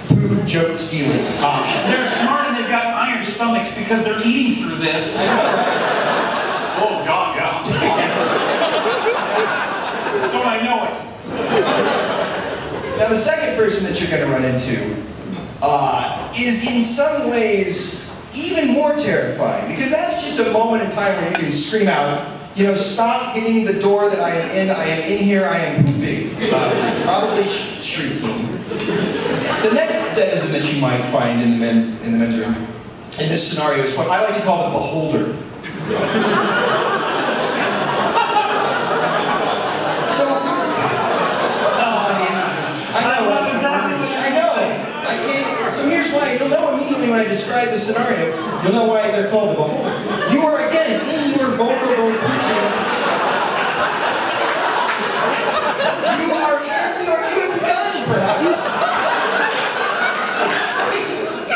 food joke stealing options. They're smart and they've got iron stomachs because they're eating through this. Oh, God, yeah. Don't I know it? Now, the second person that you're going to run into is in some ways even more terrifying, because that's just a moment in time where you can scream out, you know, stop hitting the door that I am in here, I am pooping. Probably shrieking. The next denizen that you might find in the men's room, in this scenario, is what I like to call the beholder. So here's why, you'll know immediately when I describe the scenario, you'll know why they're called the beholder. You are again in your vulnerable position. You have begun, perhaps.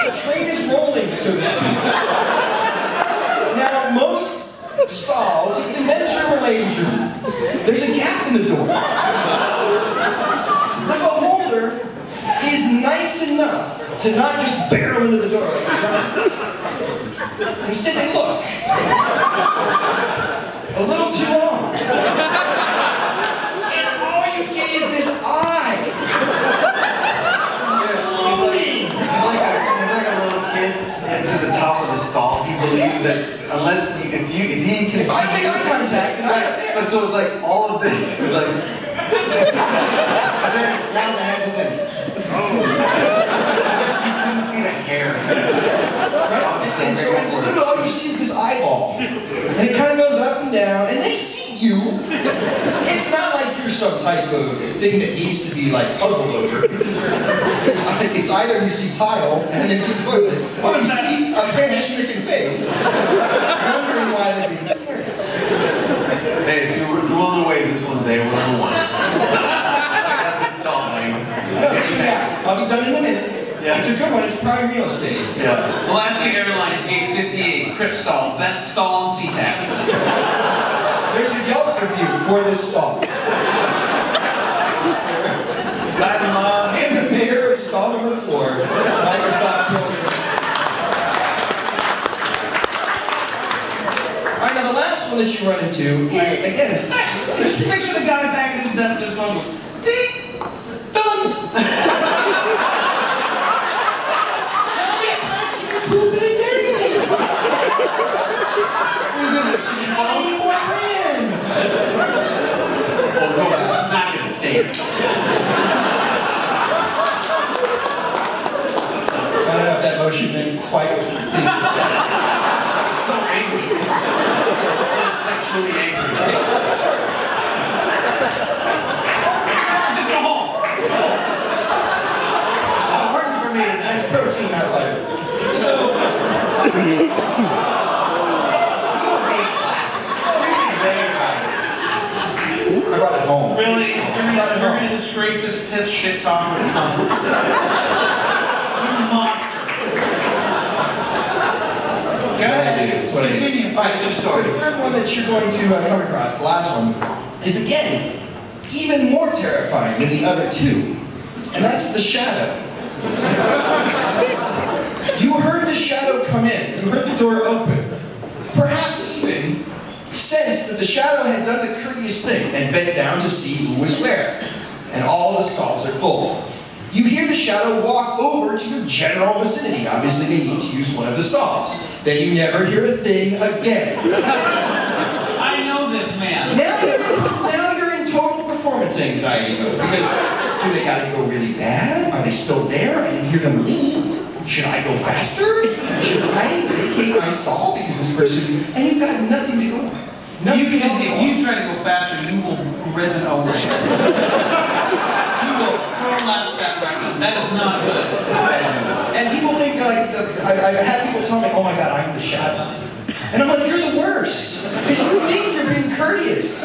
The train is rolling, so to speak. Now, most stalls in the men's room or ladies' room, there's a gap in the door. The beholder is nice enough to not just barrel into the door like a giant. Instead, they look a little too long. And all you get is this eye. He's like a little kid to the top of the stall. He believes that unless if he can if I make eye contact, then I'm not there. But so like all of this is like. And then now the hesitance. Hair. Right? And so all you see is this eyeball. And it kind of goes up and down, and they see you. It's not like you're some type of thing that needs to be like puzzled over. It's either you see tile and an empty toilet, or you see a panic-stricken face, wondering why they're being stared at. Hey, if you were willing to wait, this one's A101. I got this stall, man. No, I'll be done in a minute. Yeah. It's a good one, it's prime real estate. Yeah. Alaska Airlines Gate 58, Crip stall, best stall on SeaTac. There's a Yelp review for this stall. And the mayor of stall number 4, Microsoft building. Alright, now the last one that you run into is, again, just picture the guy back at his desk with his phone goes, ding, done. Poop in a day! Oh no, this is not gonna stay. I don't know if that motion meant quite what you think. So angry. So sexually angry. Just go home. It's hard for me to that's protein, not fiber. So, disgrace this piss shit talk with a tongue. You monster. That's what I do. All right, the third one that you're going to come across, the last one, is again even more terrifying than the other two, and that's the shadow. You heard the shadow come in. You heard the door open. Perhaps even sensed that the shadow had done the courteous thing and bent down to see who was where, and all the stalls are full. You hear the shadow walk over to your general vicinity. Obviously, they need to use one of the stalls. Then you never hear a thing again. I know this man. Now you're in total performance anxiety mode, because do they gotta go really bad? Are they still there? I didn't hear them leave. Should I go faster? Should I vacate my stall because this person... And you've got nothing to go on. If you try to go faster, you will ribbon over. You will prolapse that record. That is not good. And people think, like, I've had people tell me, oh my God, I'm the shadow. And I'm like, you're the worst. Because you think you're being courteous.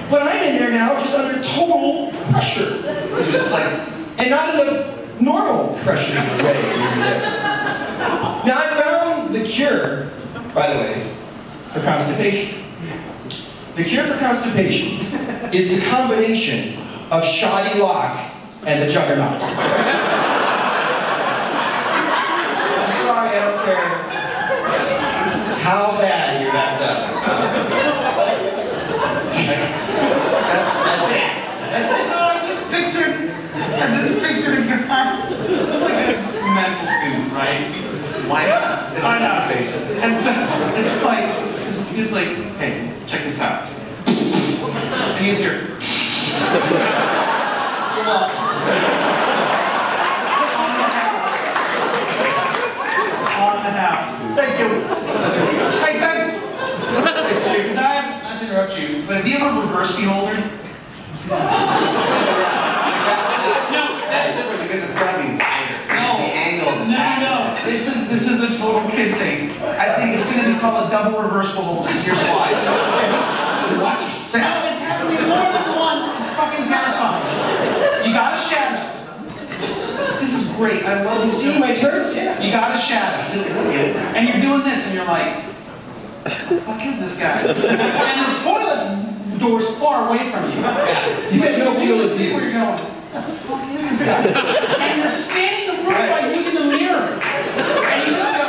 But I'm in there now just under total pressure. Just like, and not in the normal pressure way. Now I found the cure, by the way, for constipation. The cure for constipation is the combination of Shoddy Lock and the Juggernaut. I'm sorry, I don't care how bad you're backed up. That's it. That's it. I just pictured a guy. It's like a medical student, right? Why not? It's I know. And so it's like, he's like, hey, check this out. And he's here. You're welcome. On the house. Thank you. Hey, thanks. Because I have, not to interrupt you, but have you ever reverse beholder? No, that's different because it's got to be wider. No. The angle. No. This is a total kid thing. I think it's going to be called a double reverse beholder. Here's why. Watch yourself. It's happening more than once. It's fucking terrifying. You got a shadow. This is great. I love you. See my turns? Yeah. You got a shadow. And you're doing this and you're like, what the fuck is this guy? And the toilet's door's far away from you. You have no feel of see where you're going. What the fuck is this guy? And you're scanning the room by using the mirror. And you just go,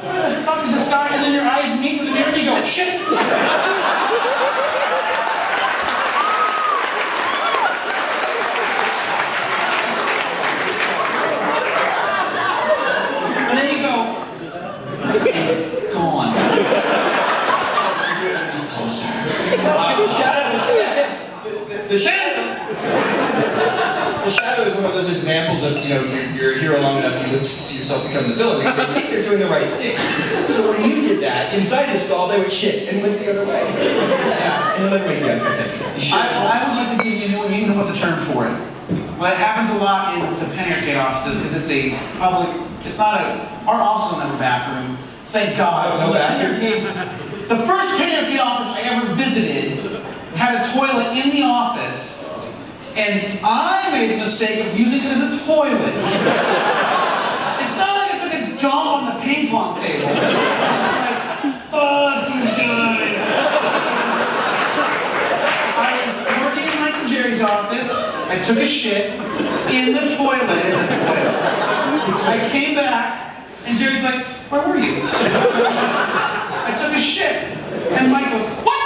where the fuck is this guy? And then your eyes meet with the mirror and you go, shit! And then you go, he's gone. The shadow is one of those examples of, you know, you're a hero long enough, you live to see yourself become the villain because they think they're doing the right thing. So when you did that, inside the stall, they would shit and went the other way. And you'll never make the eye contact again. I would like to give you, you know what the term for it. Well, it happens a lot in the Penn Arcade offices because it's a public, it's not a, our offices don't have a bathroom. Thank God. No bathroom? The first Penn Arcade office I ever visited had a toilet in the office, and I made the mistake of using it as a toilet. It's not like I took a dump on the ping pong table. It's like, fuck these guys. I was working in Mike and Jerry's office. I took a shit in the toilet. I came back, and Jerry's like, where were you? I took a shit. And Mike goes, what?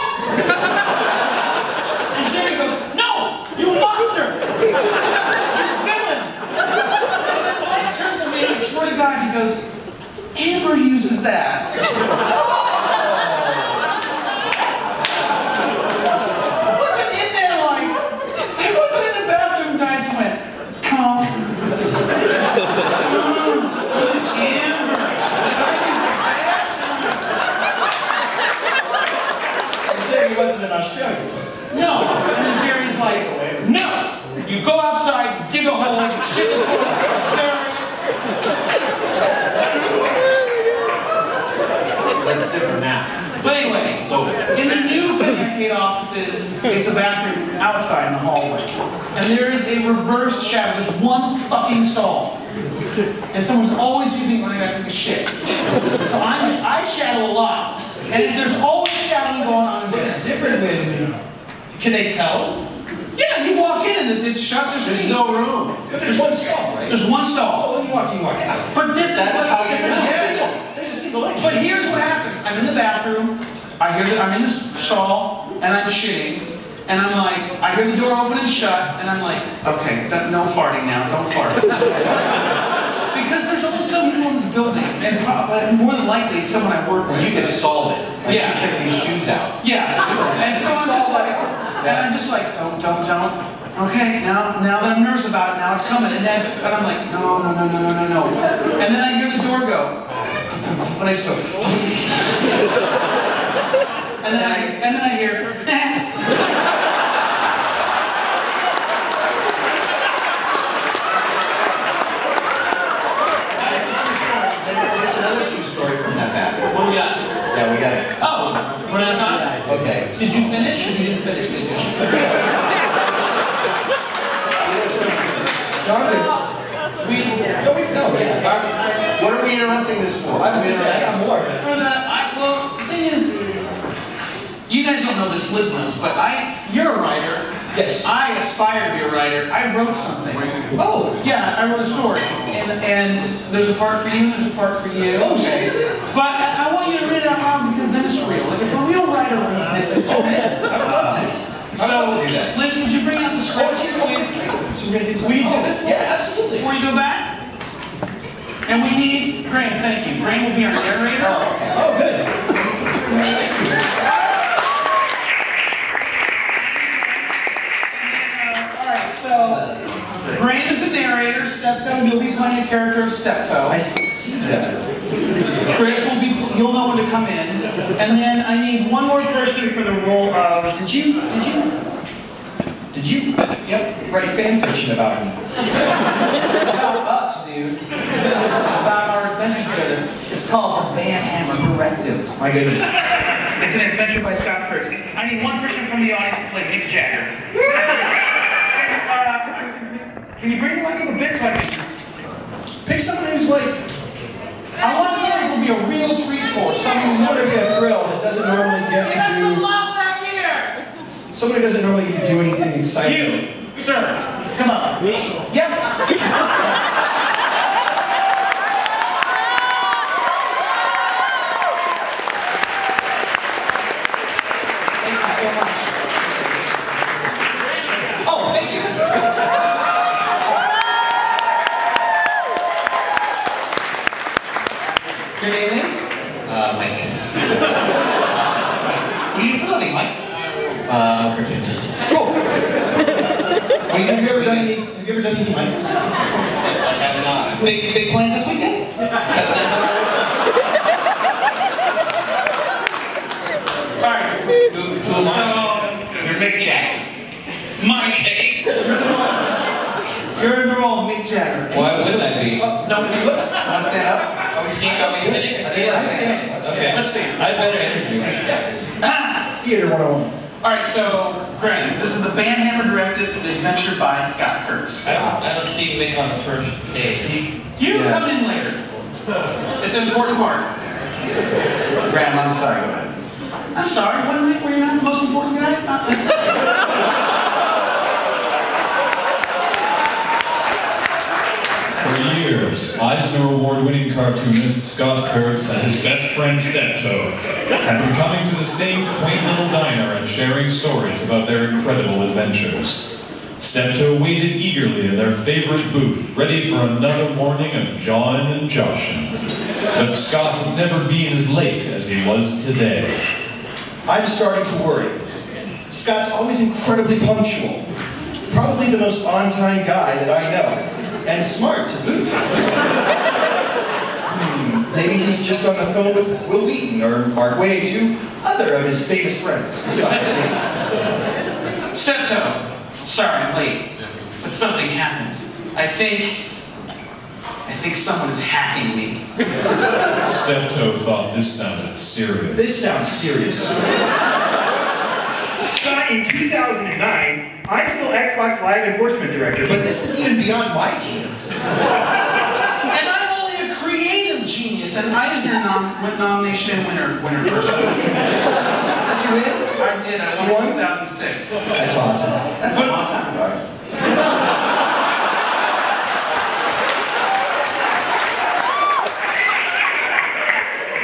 And Jerry goes, no, you monster! You villain! And Mike turns to me and I swear to God, he goes, Amber uses that. I wasn't in there like, I wasn't in the bathroom, guys went, come. Amber. He wasn't in Australia. No. And then Jerry's like, no. You go outside, dig a hole, shit in the toilet. That's different now. But anyway, in the new arcade offices, it's a bathroom outside in the hallway. And there is a reverse shadow. There's one fucking stall. And someone's always using it when I gotta take a shit. So I shadow a lot. And there's always shadowing going on in there. It's different when... Can they tell? Yeah, you walk in and it's shut. There's no room. But there's one stall, right? There's one stall. Oh, then you walk out. But this is what... There's a single entry. But here's what happens. I'm in the bathroom. I hear that I'm in the stall and I'm shitting. And I'm like, I hear the door open and shut, and I'm like, okay, no farting now, don't fart. Because there's only so many people in this building, and more than likely, it's someone I work with. You can solve it. Like, yeah. You check these shoes out. Yeah. And so I'm just like, don't. Okay, now that I'm nervous about it, now it's coming, and I'm like, no. And then I hear the door go, and I just go, and then I hear, What do we got? Yeah, we got it. Oh, we're out of time? Okay. Did you finish or you didn't finish? What are we interrupting this for? I was going to say, I got more. Well, the thing is, you guys don't know this, Liz knows, but you're a writer. Yes. I aspire to be a writer. I wrote something. Oh. Yeah, I wrote a story. And there's a part for you, there's a part for you. Oh, seriously? But I want you to read it out loud because then it's real. Like if a real writer reads it, it's Oh, man. I would love to. So, Liz, would you bring out the script? Will you do this? Yeah, absolutely. Before you go back? And we need Graham, thank you. Graham will be our narrator. Oh, good. Alright, so Graham is the narrator, Stepto, you'll be playing the character of Stepto. I see that. Kris will be, you'll know when to come in. And then I need one more person for the role of... Did you write fan fiction about me? About us, dude. About our adventures together. It's called the Van Hammer Directive. My goodness. It's an adventure by Scott Kris. I need one person from the audience to play Mick Jagger. Can you bring the lights up a bit so I can... Pick someone who's like... I want someone who will be a real treat for. Someone who's Someone who's a thrill that doesn't normally get to do... back here! Someone who doesn't normally get to do anything exciting. You, sir, come on. Me? Yep. Your name is? Mike. What do you do for a living, Mike? Cartoons. Cool. Have you ever done anything like this? I have not. Big plans this weekend? Alright. So, You're Mick Jagger. Mike, you're in the role of Mick Jagger. Why wouldn't I be? Oh, no, he looks. Want to stand up? Are we sitting? Okay. Let's stand. I have better energy. Theater 101. Alright, so, Graham, this is the Van Hammer Directive, an adventure by Scott Kris. I don't see Mick on the first page. You come in later. It's an important part. Graham, I'm sorry, go ahead. I'm sorry, were you not the most important guy? For years, Eisner Award-winning cartoonist Scott Kurtz and his best friend Stepto had been coming to the same quaint little diner and sharing stories about their incredible adventures. Stepto waited eagerly in their favorite booth, ready for another morning of jawing and joshing. But Scott had never been as late as he was today. I'm starting to worry. Scott's always incredibly punctual. Probably the most on-time guy that I know. And smart to boot. Maybe he's just on the phone with Will Wheaton or Mark Waid, two other of his famous friends besides me. Stepto, sorry I'm late, but something happened. I think I think someone is hacking me. Stepto thought this sounded serious. This sounds serious. Scott, in 2009, I'm still Xbox Live Enforcement Director, But this is even beyond my genius. And I'm only a creative genius, and Eisner nomination winner person. Did you win? I did. I won in 2006. That's awesome. That's a long time ago.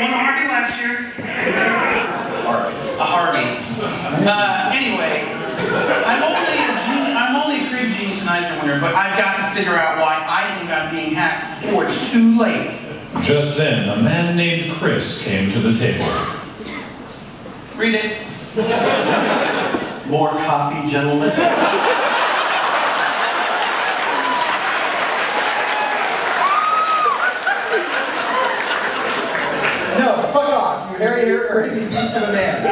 Won a Harvey last year. A Harvey. Anyway, I'm only a creative genius and Eisner winner, but I've got to figure out why I think I'm being hacked before it's too late. Just then, a man named Kris came to the table. Read it. More coffee, gentlemen. No, fuck off, you hairy beast of a man.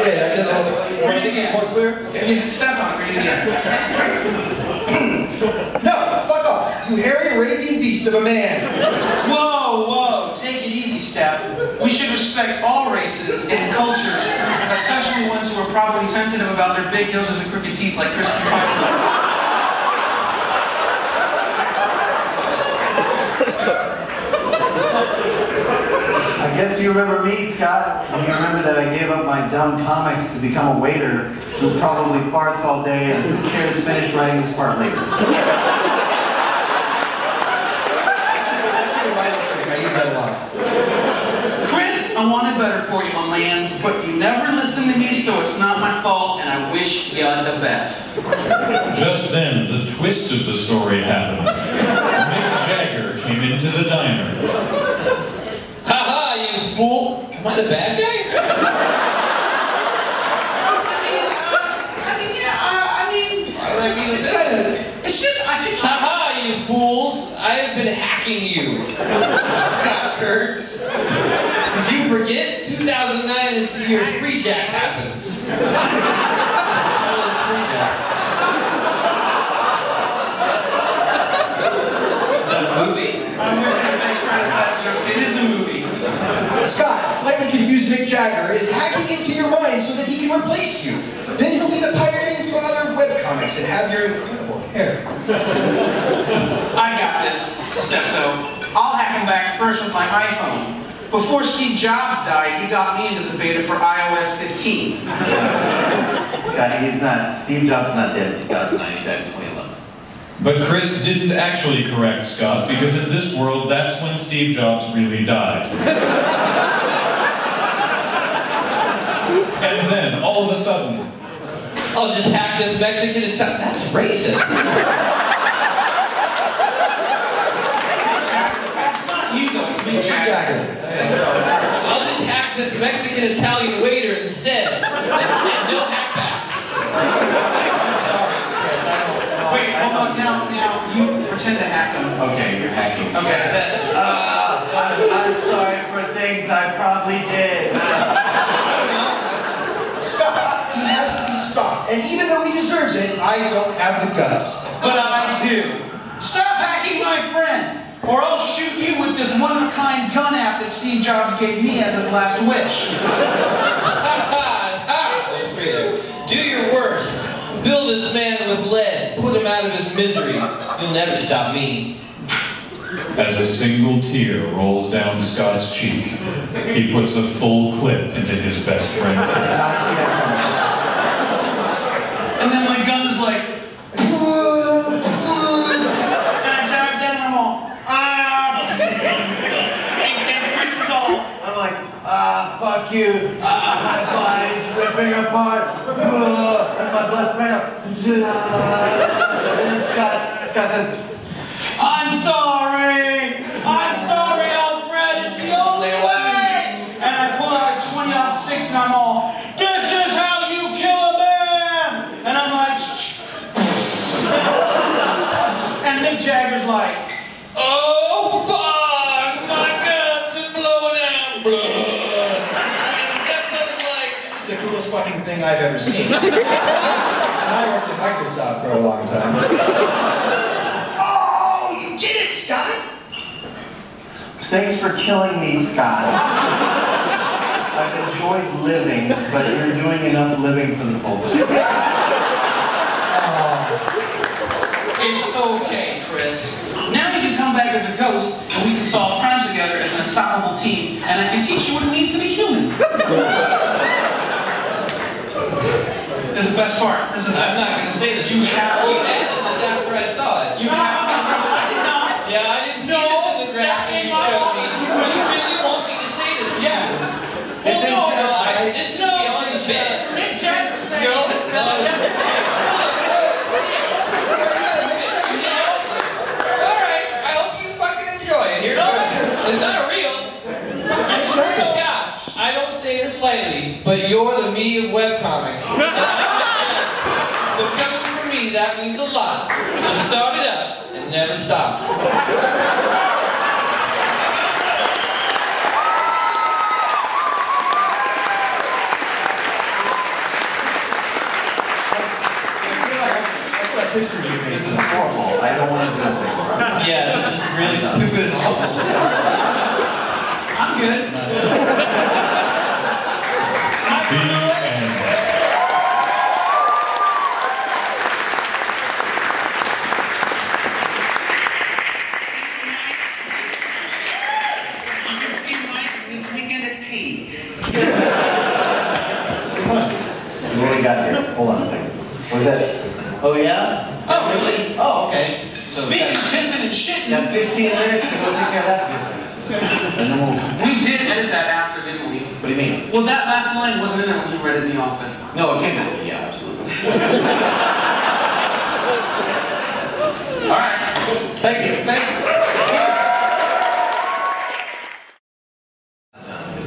Yeah, I did a little bit. Read it again. More clear? Okay. You step on it, read it again. No, fuck off, you hairy Arabian beast of a man. Whoa, whoa, take it easy, Step. We should respect all races and cultures, especially ones who are probably sensitive about their big noses and crooked teeth like Kris. I guess you remember me, Scott. And you remember that I gave up my dumb comics to become a waiter who probably farts all day and who cares finish writing this part later. I use that a lot. Kris, I wanted better for you on lands, but you never listened to me, so it's not my fault, and I wish you the best. Just then, the twist of the story happened. Mick Jagger came into the diner. Haha, you fool! Am I the bad guy? It's just, I think... Haha, you fools! I have been hacking you. Scott Kurtz. Did you forget? 2009 is the year Free Jack happens. That was Free Jack. Is that a movie? I'm just going to take credit for that joke. It is a movie. Scott, slightly confused Mick Jagger, is hacking into your mind so that he can replace you. Then he'll be the pioneering father of webcomics and have your incredible hair. I got this, Stepto. I'll hack him back first with my iPhone. Before Steve Jobs died, he got me into the beta for iOS 15. Scott, Steve Jobs is not dead in 2009, he died in 2011. But Kris didn't actually correct Scott, because in this world, that's when Steve Jobs really died. And then, all of a sudden... I'll just hack this Mexican and that's racist. That's not you though, it's Mick Jagger. I'll just hack this Mexican Italian waiter instead. And no hackbacks. I'm sorry, Kris, I don't know. Wait, hold on, now you pretend to hack him. Okay, you're hacking. Okay. I'm sorry for things I probably did. Stop! He has to be stopped. And even though he deserves it, I don't have the guts. But I do. Stop hacking my friend, or I'll shoot you with this one-of-a-kind gun app that Steve Jobs gave me as his last wish. That's great. Do your worst. Fill this man with lead. Put him out of his misery. You'll never stop me. As a single tear rolls down Scott's cheek, he puts a full clip into his best friend Kris. And then my gun is like, and I dive down, I'm all, and Kris is all, I'm like, fuck you. My body's ripping apart. And my blood's spraying up. And then Scott says, I'm sorry, Alfred, it's the only way. And I pull out a 20-06 and I'm all, this is how you kill a man. And I'm like, and Mick Jagger's like, oh fuck, my guts are blowing out blood. And Stepto's like, This is the coolest fucking thing I've ever seen. And I worked in Microsoft for a long time. Oh, you did it, Scott! Thanks for killing me, Scott. I've enjoyed living, but you're doing enough living for the pulpit. It's okay, Kris. Now you can come back as a ghost, and we can solve crimes together as an unstoppable team, and I can teach you what it means to be human. This is the best part. This is the best I'm not going to say this. You have... You added this after I saw it. You have... I did not. Yeah, I didn't see this in the draft that you showed me. You really want me to say this to you? It's no, this is beyond the best. Rick Jack said... No, it's not. Alright, I hope you fucking enjoy it. Here it goes. It's not real. Yeah, I don't say this lightly, but you're the me of webcomics. So coming from me, that means a lot. So start it up and never stop. History is made some horrible. I don't want to do anything. Yeah, this is really stupid and awful. I'm good. You can see Mike this weekend at PAX. What do we got here? Hold on a second. What is that? Oh, yeah? Oh, really? Oh, okay. So Speaking of pissing and shitting, got 15 minutes to go take care of that business. And then we did edit that after, didn't we? What do you mean? Well, that last line wasn't in there when you read it in the office. No, it came out. Yeah, absolutely. All right. Thank you. Thanks.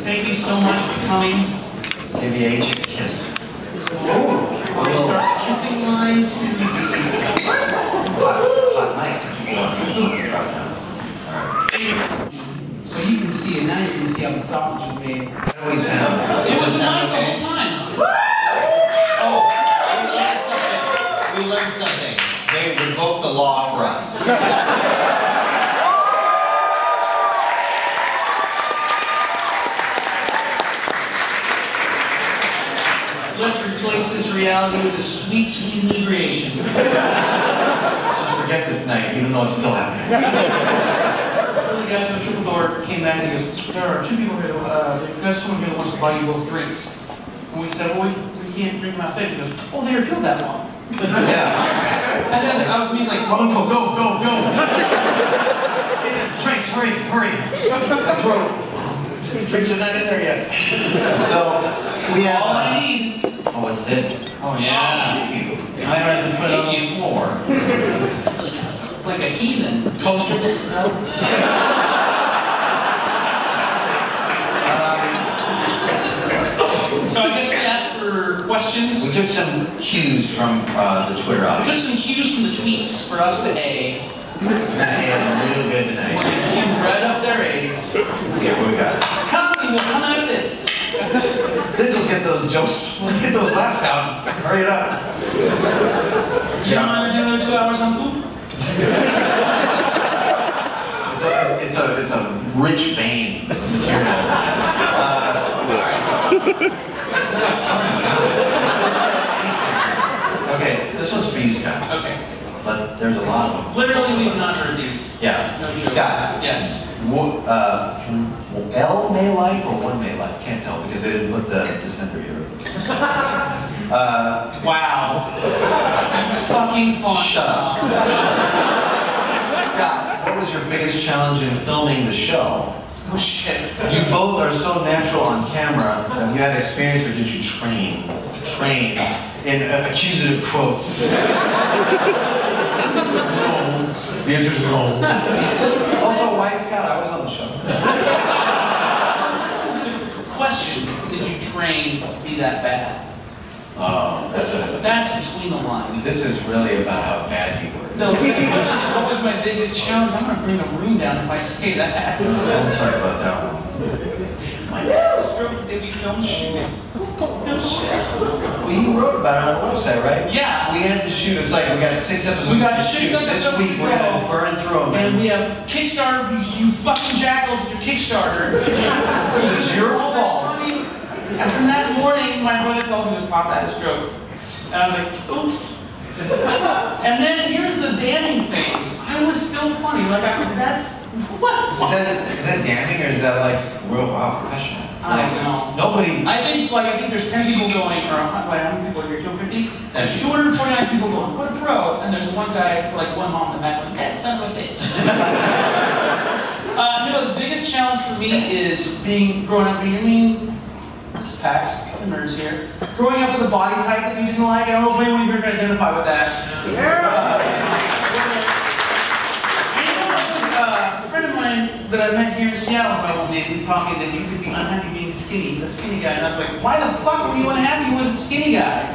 Thank you so much for coming. Give me a kiss. We start the kissing line to the hot mic. so you can see it. Now you can see how the sausage is made. How do we sound? It was live the whole time. Oh, we learned something. They revoked the law for us. Let's replace this reality with a sweet, sweet inebriation. Just forget this night, even though it's still happening. One of the guys from the triple door came back and he goes, there are two people here, there's someone here that wants to buy you both drinks. And we said, well, we can't drink them outside. He goes, oh, they repealed that law. Yeah. And then I was being like, go. Drinks, hurry. That's right. Drinks are not in there yet. So, we have... all I need. Oh, what's this? Oh, yeah. I don't have to put it on the floor. Like a heathen. Toasters? No. So I guess we asked for questions. We took some cues from the Twitter We audience. took some cues from the tweets for us to A. We're gonna have real good tonight. We're going to cue right up their A's. Let's see what we got. Company will come out of this. This will get those jokes. Let's get those laughs out. Hurry it up. You don't want to do another 2 hours on poop? It's a rich vein of material. Okay, this one's for you, Scott. Okay. But there's a lot of them. Literally, we've not heard these. Yeah. No joke. Scott. Yes. L May Life or 1 May Life? Can't tell because they didn't put the December here. Wow. Fucking font. Shut up. Scott, what was your biggest challenge in filming the show? Oh shit. You both are so natural on camera. Have you had experience or did you train? Train in accusative quotes. No. The answer is no. Also, why Scott? I was on the show. Question, did you train to be that bad? Oh, that's what it's about. That's between the lines. This is really about how bad you were. No, the question is, what was my biggest challenge? I'm going to bring the room down if I say that. Don't talk about that one. My biggest stroke that we filmed shooting. No shit. Well, you wrote about it on the website, right? Yeah. We had to shoot. It's like we got 6 episodes. We got to 6 shoot. episodes This week to we're go. gonna burn through them. And we have Kickstarter. You fucking jackals with your Kickstarter. This is your fault. And then that morning, my brother calls me and goes, "Pop, I had a stroke." And I was like, "Oops." And then here's the damning thing. I was still funny. Like, that's what? Is that damning or is that like real professional? I don't know. Nobody. I think there's 10 people going, or how many people are here? 250? There's 249 people going, "What a pro!" And there's one guy, like one mom in the back, going, "That son of a bitch." No, the biggest challenge for me is growing up being, this is PAX, the nerds here. Growing up with a body type that you didn't like. I don't know if anyone here can identify with that. A friend of mine that I met here in Seattle about one day, we talking that you could be unhappy being skinny, a skinny guy, and I was like, why the fuck were you unhappy when it's a skinny guy?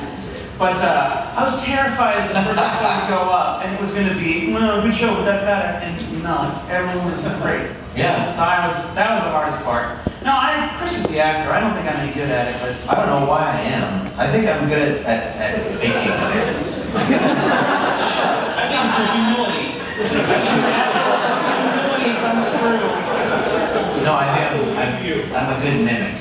But I was terrified that the first episode would go up, and it was going to be, "No, good show with that fat ass," and no, everyone was great. Yeah. So that was the hardest part. No, Kris is the actor. I don't think I'm any good at it, but I don't know why I am. I think I'm good at faking things. I think it's your humility. I think natural humility comes through. No, I think I'm a good mimic.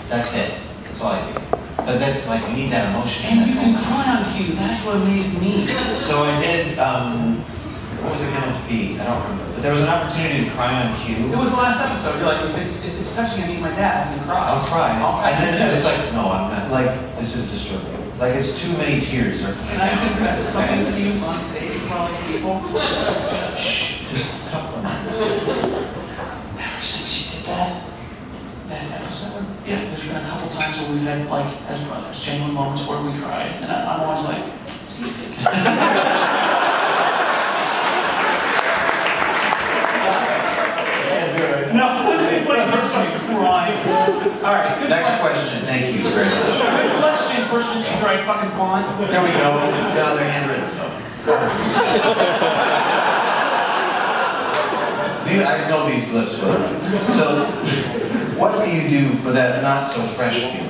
That's it. That's all I do. But that's like, we need that emotion. And you can cry on cue. That's what amazed me. So I did, what was it going to be? I don't remember. But there was an opportunity to cry on cue. It was the last episode. You're like, if it's touching, I need my dad. I'm gonna cry. I'll cry. I And then it's like, no, I'm not. Like, this is disturbing. Like, it's too many tears are coming Can I down. confess something to you on stage in front of these people? Shh, just a couple of Ever since you did that episode, there's been a couple times where we've had, like, as brothers, genuine moments where we cried. And I'm always like, see if they can. No, crying. All right, good Next question. Thank you very much. Good question, person who's the right fucking font. There we go. Now they're handwritten, so. See, I know these glyphs well. So, what do you do for that not so fresh feeling?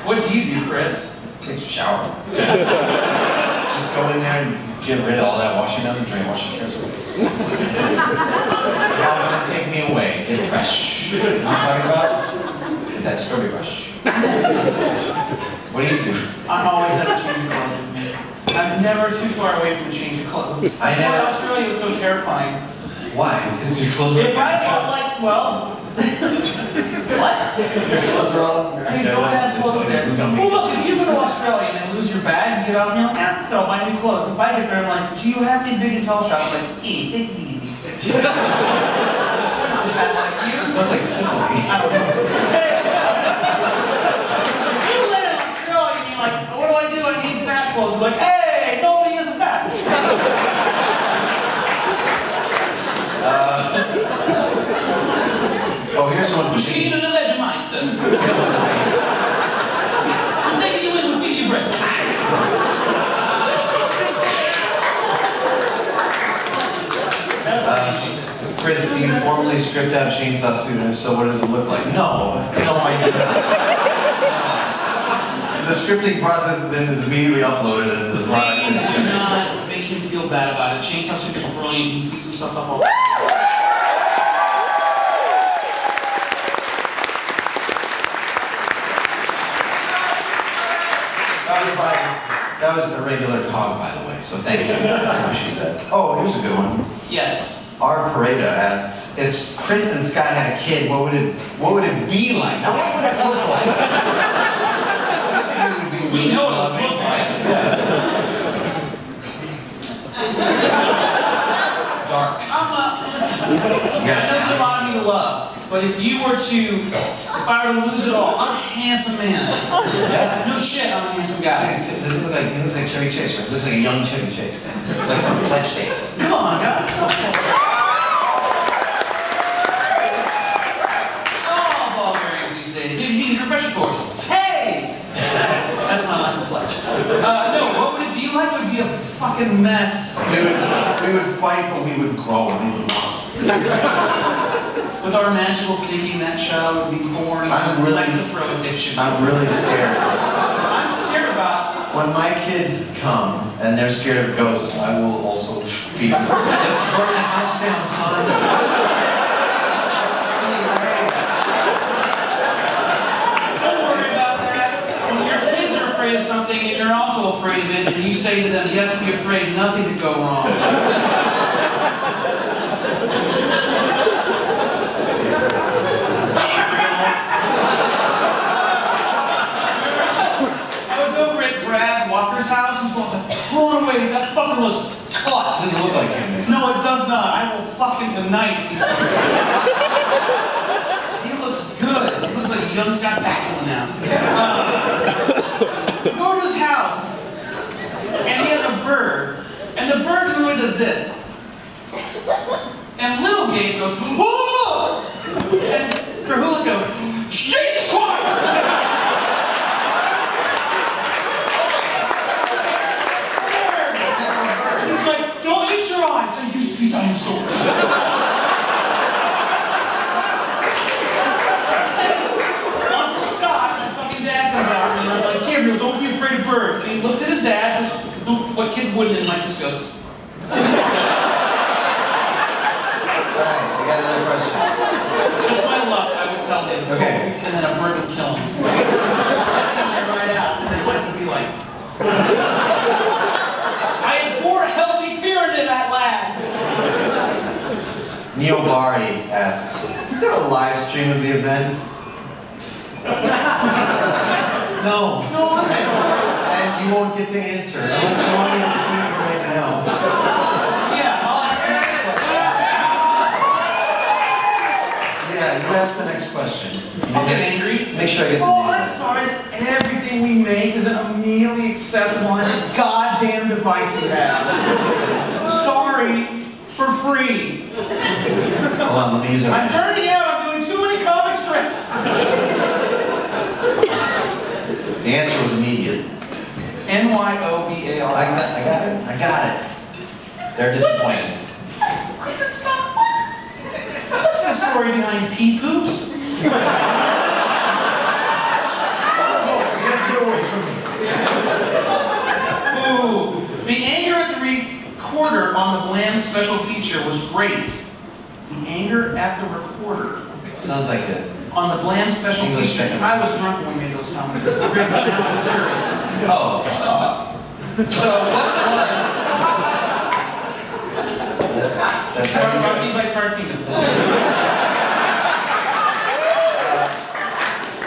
What do you do, Kris? Take a shower. Just go in there and get rid of all that washing down the drain, wash your cares away. How about take me away? Get fresh. You know what I'm talking about? Get that scrubby brush. What do you do? I'm always at a change of clothes with me. I'm never too far away from a change of clothes. That's why Australia was so terrifying. Why? Because your clothes are if I felt like, well, what? Your clothes are all You don't have clothes there. Well, look, if you go to Australia and lose your bag, you get off and you're like, ah, no, buy new clothes. If I get there, I'm like, do you have any big and tall shops? I'm like, hey, take it easy. We're not fat like you. That's like Sicily. I don't know. If you live in Australia and you're like, what do? I need fat clothes. You're like, hey, nobody is fat. Oh, here's one for Machine and a Vegemite. I'm taking you in with feed you breakfast. Kris, do you formally script out Chainsaw Suit? And if so, what does it look like? No, I do not. The scripting process then is immediately uploaded and the product is Please do not make him feel bad about it. Chainsaw Suit is brilliant. He beats himself up all That was a regular cog, by the way, so thank you. I appreciate that. Oh, here's a good one. Yes. R. Pareda asks, if Kris and Scott had a kid, what would it be like? Now, what would it look like? We know what it would look like. Dark. Listen, there's a lot of me to love, but if I were to lose it all, I'm a handsome man. Yeah. No shit, I'm a handsome guy. He looks like Chevy Chase, right? He looks like a young Chevy Chase. Like from Fletch days. Come on, guys. Oh, ball bearings these days. Maybe you need refresher courses. Hey! That's my life with Fletch. No, what would it be like? It would be a fucking fucking mess. We would fight, but we would grow and we would love. With our magical thinking, that child would be born with Lexapro addiction. I'm really scared. I'm scared about when my kids come and they're scared of ghosts, I will also be. Let's burn the house down, son. Don't worry about that. When your kids are afraid of something and you're also afraid of it, and you say to them, yes, be afraid, nothing could go wrong. House and smells a ton away. That fucker looks cut. Doesn't look like him. No, it does not. I will fuck him tonight if he's He looks good. He looks like a young Scott Bakula now. Go to his house, and he has a bird, and the bird literally does this. And little Gabe goes, whoa! And Krahula goes, Jesus Christ! They used to be dinosaurs. Uncle Scott, my fucking dad, comes out and I'm like, Gabriel, don't be afraid of birds. And he looks at his dad, just what kid wouldn't, and Mike just goes. Alright, we got another question. Just my luck, I would tell him. Okay. And then a bird would kill him. Right out, and then Mike would be like. I pour healthy fear into that lad. Neo Bari asks, is there a live stream of the event? No. No, I'm sorry. And you won't get the answer unless you want me to tweet right now. Yeah, I'll ask the next question. Yeah, you ask the next question. I'll get angry. Make sure I get the Oh, name. I'm sorry. Everything we make is immediately accessible on any goddamn device you have. Sorry, for free. Hold on, let me use it. I'm burning out. I'm doing too many comic strips. The answer was immediate. N-Y-O-B-A-R. I got it. They're disappointed. What's the story behind pee poops? Ooh, the anger at the recorder on the Blam special feature was great. The anger at the recorder. Sounds like it. On the Blam special English feature. second. I was drunk when we made those comments. Now I'm curious. Oh. So what was? That's how you Brought to you by Cartino.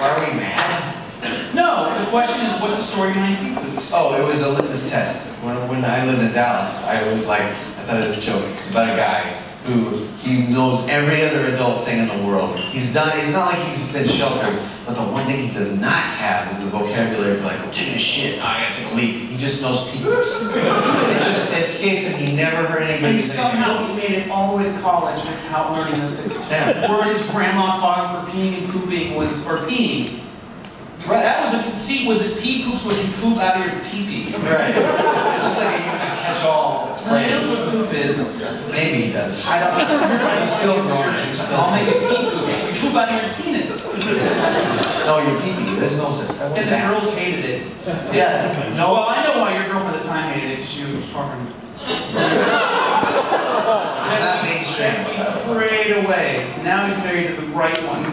Are we mad? No, the question is, what's the story behind pee poops? Oh, it was a litmus test. When I lived in Dallas, I was like, I thought it was a joke. It's about a guy who, he knows every other adult thing in the world. It's not like he's been sheltered, but the one thing he does not have is the vocabulary for like, I'm taking a shit, I gotta take a leak. He just knows pee poops. It just escaped him, he never heard anybody And say somehow he made it all the way to college without learning that the word his grandma taught him for peeing and pooping was, or peeing. Right. That was a conceit, was that pee poops when you poop out of your pee-pee. Right. It's just like a catch-all He phrase. knows what poop is. Maybe he does. I don't know. He's still growing. I'll make it pee poop. You poop out of your penis. No, your pee-pee. There's no such thing. And the girls hated it. Yes. No. Well, I know why your girlfriend at the time hated it, because she was fucking... It's not mainstream. He prayed away. Now he's married to the right one.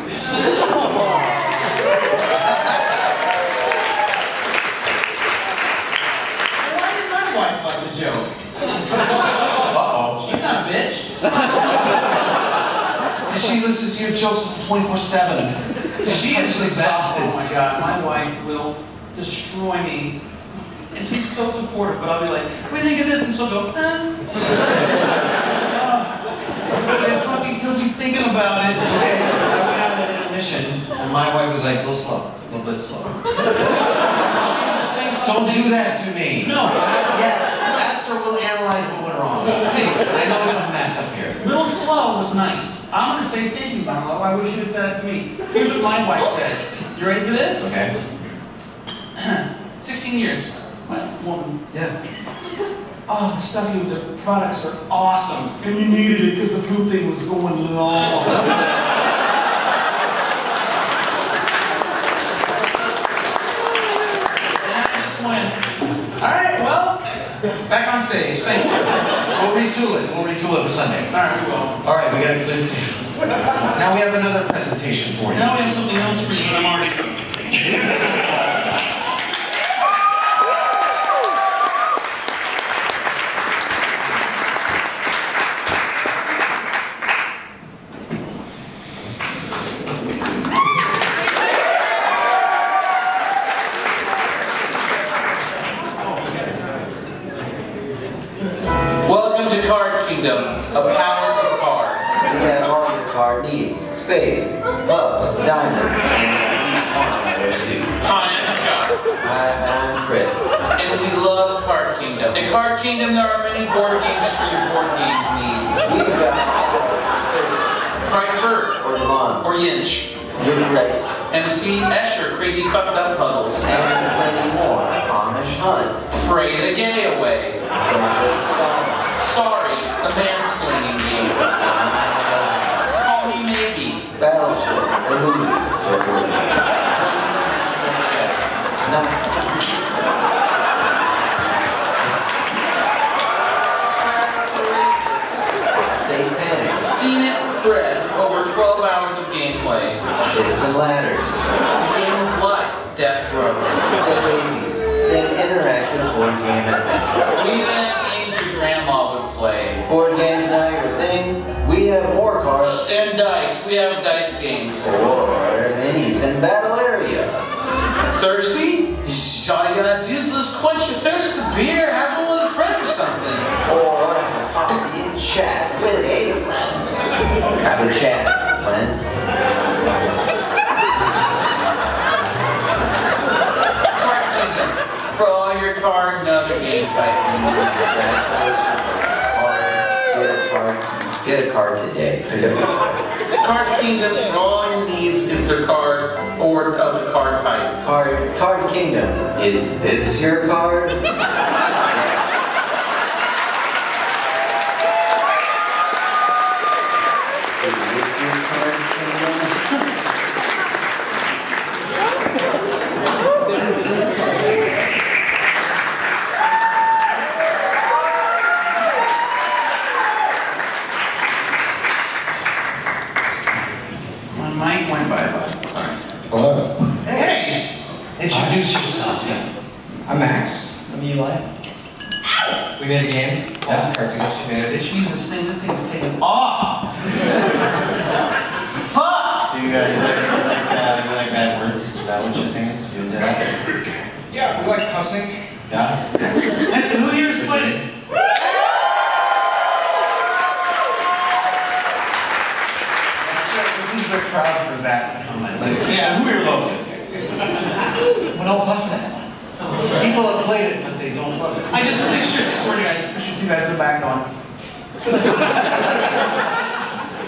Why did my wife like the joke? Uh-oh. She's not a bitch. She listens to your jokes 24/7. She is exhausted. Oh my god, my wife will destroy me. And she's so supportive, but I'll be like, what do you think of this? And she'll go, It fucking kills me thinking about it. Okay, I went out on an mission, and my wife was like, a little slow, a little bit slow. Don't do that to me. No. Not yet. After we'll analyze what went wrong. Hey, I know it's a mess up here. Little slow was nice. I'm gonna say thank you, Mama. I wish you had said that to me. Here's what my wife said. You ready for this? Okay. 16 years. My woman. Yeah. oh, the stuff you, the products are awesome, and you needed it because the poop thing was going long. All right, well, back on stage. Thanks. We'll retool it. We'll retool it for Sunday. All right, we will. All right, we got to clear the stage. Now we have another presentation for you. Now we have something else for you, and I'm already. Welcome to Card Kingdom, a palace of cards. We have all your card needs. Spades, clubs, diamonds, and each one of those too. Hi, I'm Scott. I'm Kris. And we love Card Kingdom. In Card Kingdom, there are many board games for your board games needs. We've got Try Furt, or Devon, or Yinch, You're Great, MC Escher, Crazy Fucked Up Puzzles, and plenty more. Amish Hunt, Pray the Gay Away, Don't Wait Style, Sorry, the Mansplaining Game, Call Me Maybe, Battleship, the movie, the movie. State Panic, Seen It Fred, over 12 hours of gameplay, Shits and Ladders, Game of Life, Death Row, Dead Babies, an interactive board game adventure. We even have games your grandma would play. Board games now your thing? We have more cards. And dice, we have dice games. Or minis and battle area. Thirsty? All you gotta do is just quench your thirst with beer, have one with a friend or something. Or have a coffee and chat with a friend. Have a chat, friend. Card Kingdom, for all your card and other game type needs. Get a card today. Pick up your card. Card Kingdom for all your needs if they're cards or of the card type. Card Kingdom. Is this your card? Is this your Card Kingdom? My mic went by. Sorry. Hello. Hey! Introduce yourself. I'm Max. I'm Eli. We made a game called Cards Against Humanity. Jesus, this thing's taken off. Fuck! So you guys you like bad words? Is that what your thing is? You into that? Yeah, we like cussing. Yeah? And who here's played it? The crowd for that comment. Like, yeah, who here loves it? Well, don't fuss for that one. People have played it, but they don't love it. I just pictured, I swear to God, I just pictured you guys in the back going.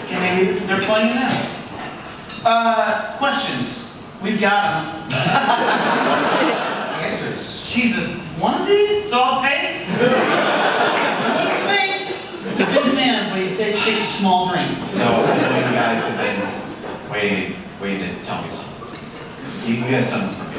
Can they read it? They're playing it now. Questions. We've got them. Answers. Jesus, one of these? It's all it takes? Think. It's a big man, but he takes a small drink. So, I know you guys have been waiting to tell me something. You have something for me.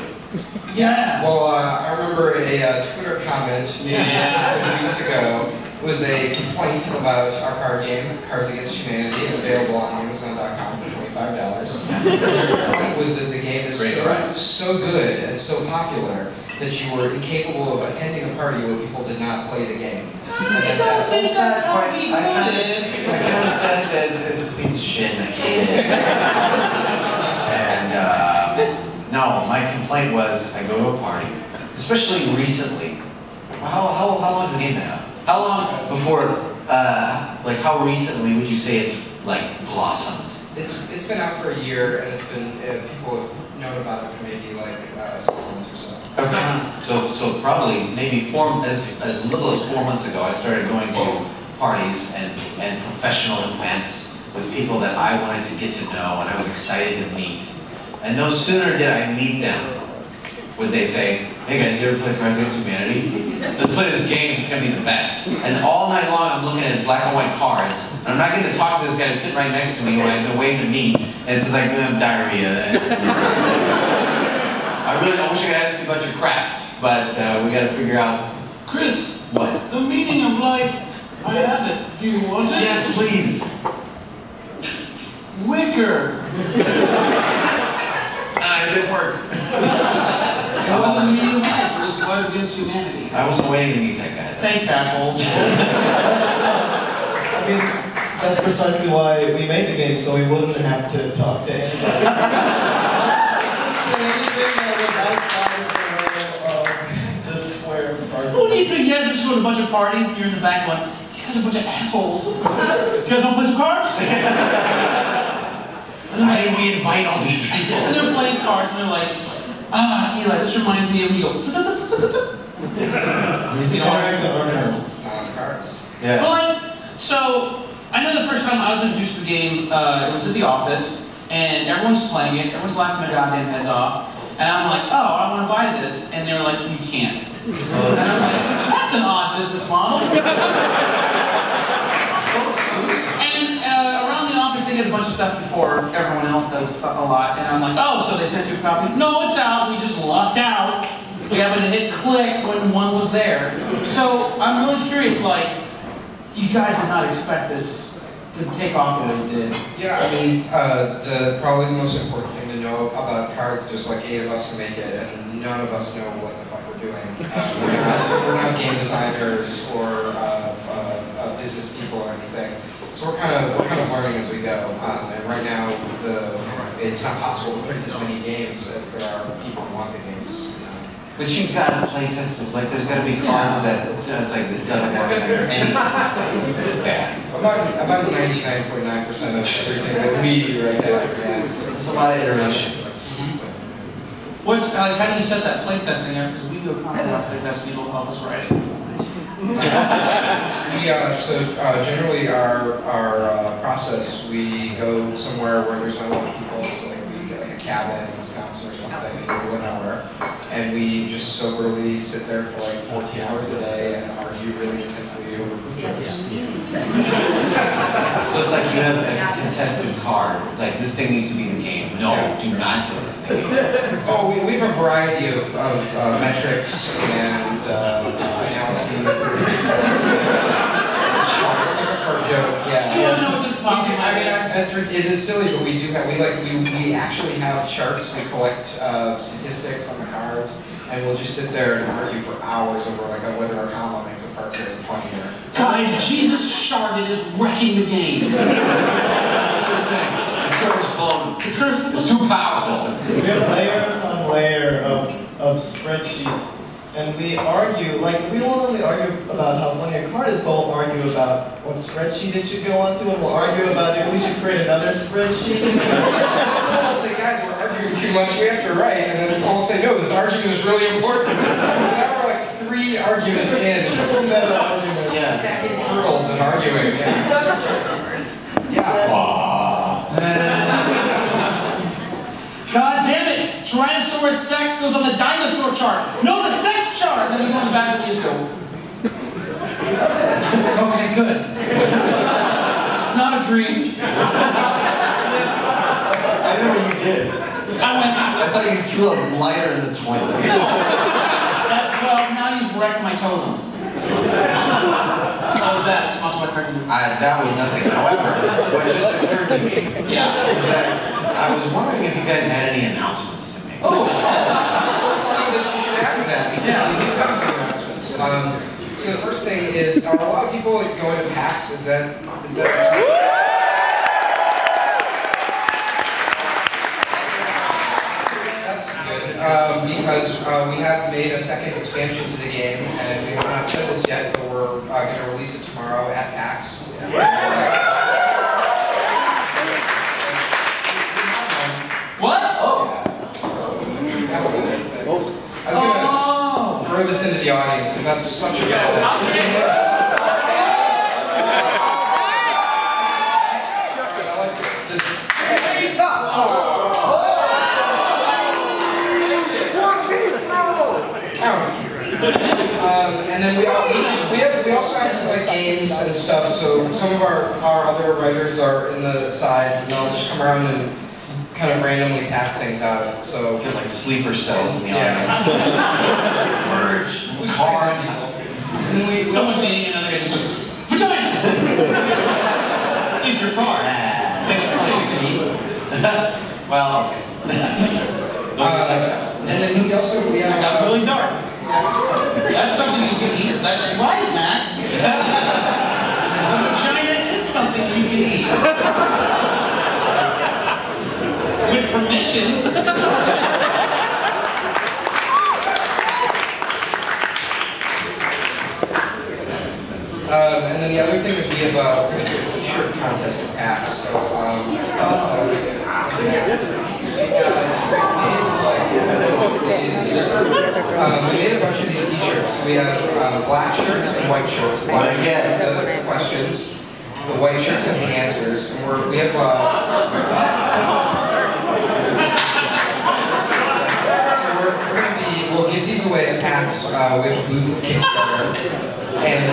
Yeah. Well, I remember a Twitter comment maybe a couple weeks ago. It was a complaint about our card game, Cards Against Humanity, available on Amazon.com for $25. And the complaint was that the game is so good and so popular that you were incapable of attending a party where people did not play the game. That's not quite. I kind of said that it's a piece of shit and I hate it. And no, my complaint was I go to a party, especially recently. How long has the game been out? How long before? Like how recently would you say it's like blossomed? It's been out for a year and it's been people have known about it for maybe like 6 months or so. Okay, so probably maybe as little as 4 months ago, I started going to parties and professional events with people that I wanted to get to know and I was excited to meet. And no sooner did I meet them, would they say, hey guys, you ever play Cards Against Humanity? Let's play this game, it's gonna be the best. And all night long I'm looking at black and white cards. And I'm not getting to talk to this guy who's sitting right next to me who I've been waiting to meet. And it's just like, I have diarrhea. I wish I could ask you about your craft, but we gotta figure out. Kris, what? The meaning of life, I have it. Do you want it? Yes, please. Liquor. It didn't work. It wasn't the meaning of life, it was Cards Against Humanity. I wasn't waiting to meet that guy. Thanks, assholes. I mean, that's precisely why we made the game, so we wouldn't have to talk to anybody. Say anything that was outside of the square of the party. Who needs to get just go to a bunch of parties and you're in the back going, these guys are a bunch of assholes. You guys want to play some cards? Why did we invite all these people? And they're playing cards and they're like, Eli, this reminds me of you. Cards. Yeah. Well, like, so I know the first time I was introduced to the game, it was at the office, and everyone's playing it, everyone's laughing their goddamn heads off, and I'm like, oh, I want to buy this, and they were like, you can't. And I'm like, that's an odd business model. And around the office, they get a bunch of stuff before everyone else does a lot, and I'm like, oh, so they sent you a copy? No, it's out, we just lucked out. We happened to hit click when one was there. So I'm really curious, like, you guys did not expect this to take off the way it did. Yeah, I mean, probably the most important thing to know about cards, there's like 8 of us who make it, and none of us know what the fuck we're doing. We're not game designers or business people or anything. So we're kind of learning as we go. And right now, it's not possible to print as many games as there are people who want the games. But you've got to play test it. Like, there's got to be cards that it's like this doesn't work under any circumstance. It's bad. About 99.9% of everything that we right now. Yeah. It's a lot of iteration. What's how do you set that play testing up? Because we do a complicated play testing, people help us write it. Generally our process, we go somewhere where there's not a lot of people, so like we get like a cabin in Wisconsin or something in the middle of nowhere, and we just soberly sit there for like 14 hours a day and argue really intensely over poop jokes. So it's like you have a contested card. It's like, this thing needs to be in the game. No, do not put this in the game. Oh, we have a variety of metrics and analyses that we for a joke, yeah. It is silly, but we do have, we actually have charts. We collect statistics on the cards, and we'll just sit there and argue for hours over like whether a comma makes a part good funnier. Guys, Jesus sharded is wrecking the game. That's the thing. The curse blown. The curse is too powerful. We have layer on layer of spreadsheets, and we argue, like, we won't only argue about how funny a card is, but we'll argue about what spreadsheet it should go onto, and we'll argue about if we should create another spreadsheet. It's almost like, guys, we're arguing too much, we have to write, and then it's almost like, no, this argument is really important. So now we're like 3 arguments in, stacking turtles and arguing. Yeah. God damn it! Tyrannosaurus sex goes on the dinosaur chart. No, the sex chart! Then you go in the back of the music. Okay, good. It's not a dream. I know what you did. I thought you threw a lighter in the toilet. Well, now you've wrecked my totem. How was that? It's much like wrecking. That was nothing. However, what just occurred to me is that I was wondering if you guys had any announcements to make. Oh, it's so funny that you should ask that, because we do have some announcements. So the first thing is, are a lot of people going to PAX? Is that That's good, because we have made a second expansion to the game, and we have not said this yet, but we're going to release it tomorrow at PAX. What? Oh. I was going to throw this into the audience, because that's such a bad idea. I like this. also have some like games and stuff. So some of our other writers are in the sides, and they'll just come around and kind of randomly pass things out. So get like sleeper cells in the audience. Merge cards. Someone's eating another guy just goes, vagina! Here's your card. Thanks for playing. Well, okay. And then we also I got really dark. That's something you can eat. That's right, Max. The vagina is something you can eat. With permission. And then the other thing is we have we're going to do a t-shirt contest at PAX. So we made a bunch of these t-shirts. So we have black shirts and white shirts. The black shirts have the questions. The white shirts have the answers. And we have we'll give these away at PAX. We have a booth with Kickstarter. And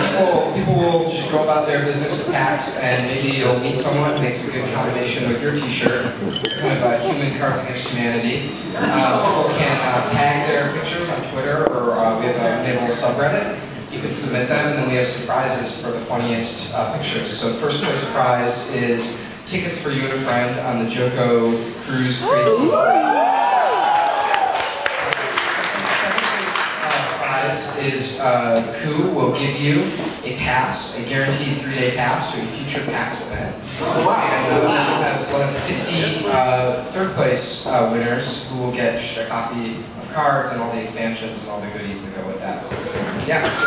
people will just go about their business at PAX, and maybe you'll meet someone who makes a good combination with your t-shirt, kind of human Cards Against Humanity. People can tag their pictures on Twitter, or we have a little subreddit. You can submit them, and then we have some prizes for the funniest pictures. So first place prize is tickets for you and a friend on the Joko Cruise Crazy. Is Koo will give you a pass, a guaranteed 3-day pass to a future PAX event. And we'll have 50 third place winners who will get just a copy of cards and all the expansions and all the goodies that go with that. Yeah, so.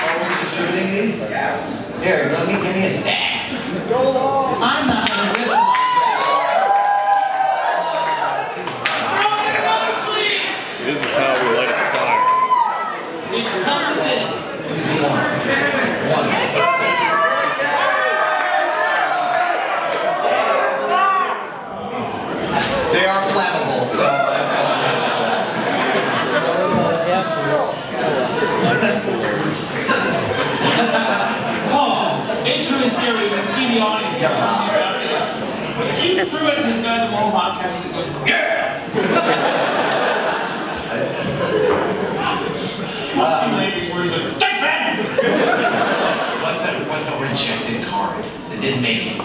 Are we distributing these? Yeah. Here, give me a stack. I'm not going to miss one. This is how we light the fire. It's come to this. One. They are flammable, so Oh, it's really scary. You can see the audience. If you threw it, and this guy in the Mohawk catches it, goes, yeah! Ladies where he's like, thanks, man! What's a rejected card that didn't make it?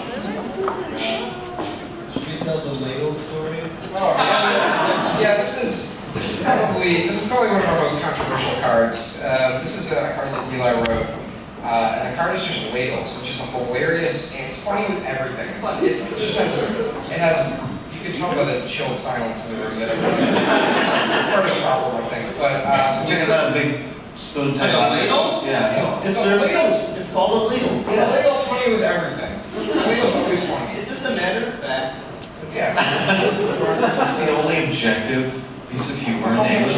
Should we tell the ladle story? Oh, yeah, this is probably one of our most controversial cards. This is a card that Eli wrote. And the card is just ladles, which is a hilarious, and it's funny with everything. It has you can tell by the chilled silence in the room that everyone it's part of the problem, I think. But Talking about a big spoon type of ladle? Yeah. It's called a ladle. Yeah, ladle's funny with everything. Ladle's always funny. It's just a matter of fact. Yeah. It's the only objective piece of humor in English.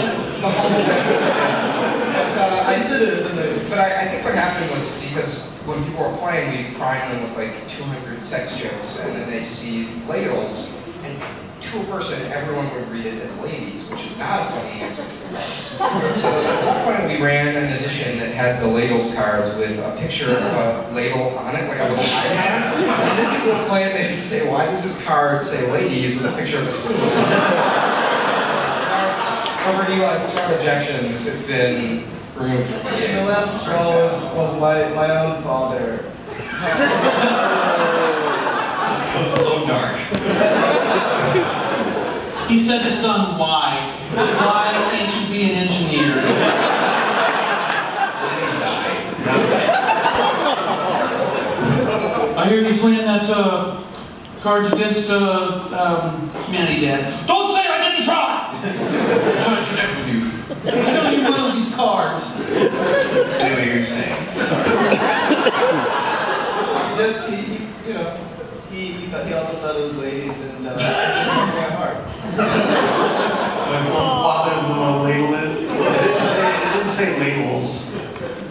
But I think what happened was because when people were playing, we primed them with like 200 sex jokes, and then they see ladles, and to a person, everyone would read it as ladies, which is not a funny answer to the cards. So at one point, we ran an edition that had the ladles cards with a picture of a ladle on it, like a little iPad. And then people would play it, they would say, "Why does this card say ladies with a picture of a spoon?" Now it's over Eli's strong objections. It's been removed from the game. The last straw was my own father. This goes so dark. He said, son, why? Why can't you be an engineer? I hear you playing that Cards Against Humanity, Dad. Don't say I didn't try! I'm trying to connect with you. I'm telling you one of these cards. Anyway, you're saying. Sorry. He also thought it was ladies, and it just broke my heart. My father's know what a ladle is. It didn't say ladles.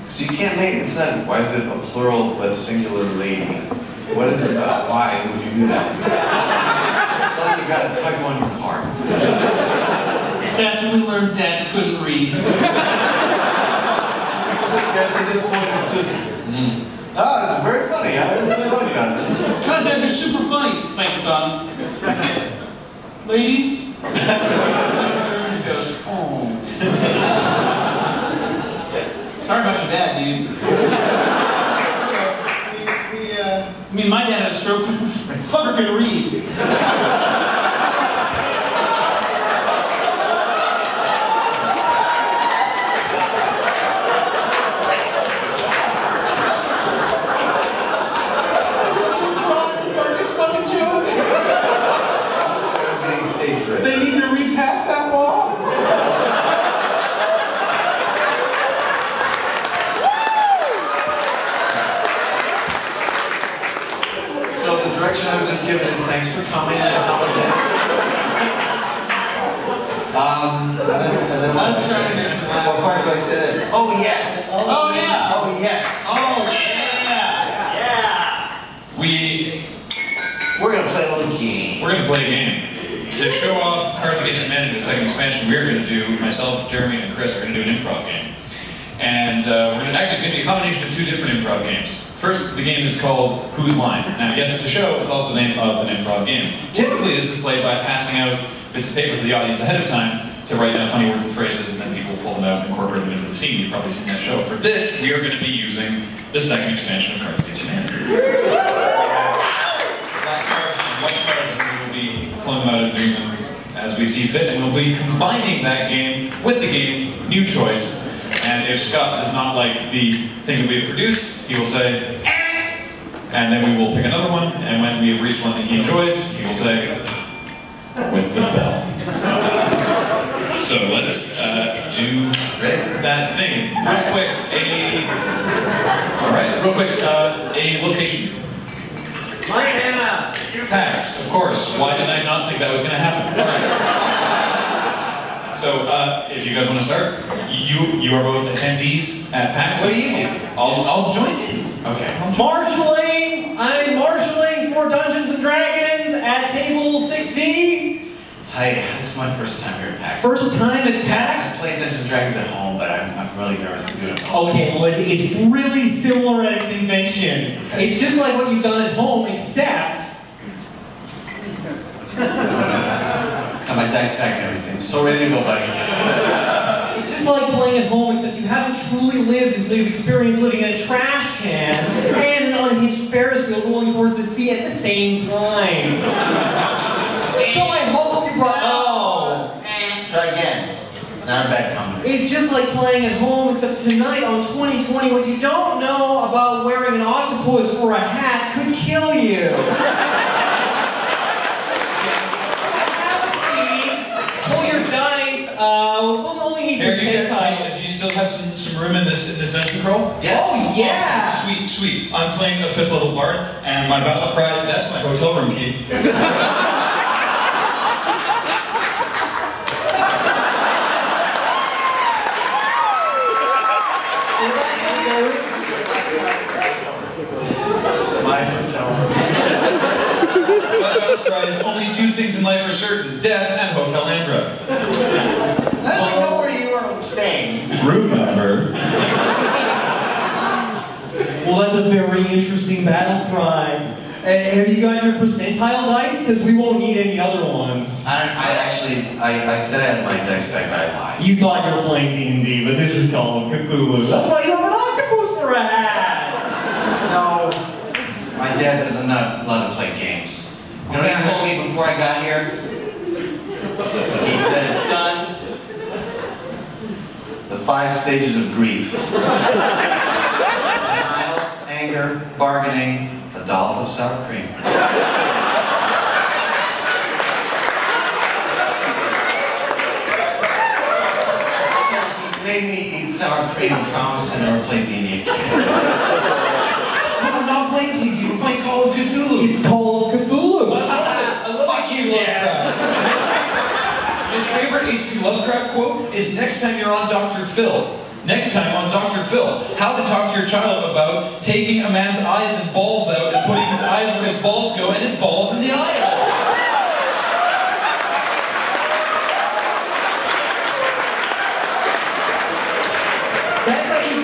So you can't make it's not. Why is it a plural but singular lady? What is it about? Why would you do that? So you got to type on your card. That's when we learned Dad couldn't read. To this point, it's just. Oh, it's very funny. I really like that. God, Dad, you're super funny. Thanks, son. Ladies? Kris goes, oh. Sorry about your dad, dude. I mean, my dad had a stroke. Fucker could read. They need to repass that law? So the direction I was just given is thanks for coming and how it is. And then what part do I say that? Oh yes! Oh yeah! Oh yes! Oh yeah! We're gonna play a little game. We're gonna play a game. To show off Cards Against Humanity, the second expansion, we're going to do, myself, Jeremy, and Kris are going to do an improv game. And it's going to be a combination of two different improv games. First, the game is called Whose Line? Now, yes, it's a show, it's also the name of an improv game. Typically, this is played by passing out bits of paper to the audience ahead of time to write down funny words and phrases, and then people pull them out and incorporate them into the scene. You've probably seen that show. For this, we are going to be using the second expansion of Cards Against Humanity. Black cards and white cards, and we will be pulling them out and doing them as we see fit, and we'll be combining that game with the game New Choice. And if Scott does not like the thing that we have produced, he will say, eh! And then we will pick another one, and when we have reached one that he enjoys, he will say, with the bell. So let's do that thing. Real quick, a location. Montana! PAX, of course. Why did I not think that was going to happen? All right. So, if you guys want to start, you are both attendees at PAX. What do you do? I'll join in. Okay. Marshalling! I'm marshalling for Dungeons and Dragons at table 6C. Hi, this is my first time here at PAX. First time at PAX? I play Dungeons and Dragons at home, but I'm really nervous to do it at home. Okay, well it's really similar at a convention. Okay. It's just like what you've done at home, except... Got my dice bag and everything. So ready to go, buddy. It's just like playing at home, except you haven't truly lived until you've experienced living in a trash can and an unhinged Ferris wheel rolling towards the sea at the same time. So I hope you brought... Oh. Try again. Not a bad comment. It's just like playing at home, except tonight on 2020, what you don't know about wearing an octopus for a hat could kill you. Have a seat. Pull your dice. We'll only need percentile. Do you still have some room in this dungeon crawl? Yeah. Oh, yeah. Awesome. Sweet. I'm playing a 5th level bard, and my battle cry, that's my hotel room key. My hotel room. My battle cry is only two things in life are certain, death and Hotel Andra. I know where you are staying. Room number. Well, that's a very interesting battle cry. Have you got your percentile dice? Because we won't need any other ones. I said I had my dice bag, but I lied. You thought you were playing D&D, but this is called Cthulhu. That's why you have an octopus for a hat! No, my dad says I'm not allowed to play games. You know what he told me before I got here? He said, son, the 5 stages of grief. Denial, anger, bargaining, a dollop of sour cream. He made me eat sour cream and promised to never play D&D again. We're not playing D&D, we're playing Call of Cthulhu. It's Call of Cthulhu. Fuck you, Lovecraft. My favorite H.P. Lovecraft quote is, next time you're on Dr. Phil. Next time on Dr. Phil, how to talk to your child about taking a man's eyes and balls out and putting his eyes where his balls go and his balls in the eye holes.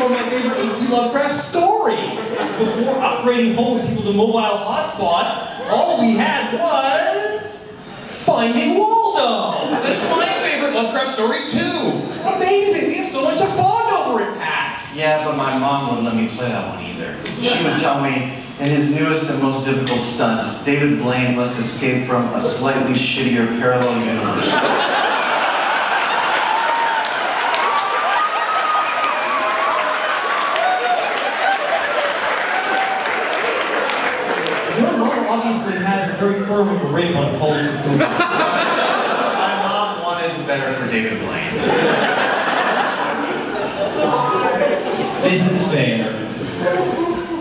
for my favorite H.P. Lovecraft story. Before upgrading homeless people to mobile hotspots, all we had was Finding Waldo. That's my favorite Lovecraft story too. Amazing, we have so much to bond over at PAX. Yeah, but my mom wouldn't let me play that one either. She would tell me, in his newest and most difficult stunt, David Blaine must escape from a slightly shittier parallel universe. Your mom obviously has a very firm grip on college food. My mom wanted better for David Blaine. This is fair.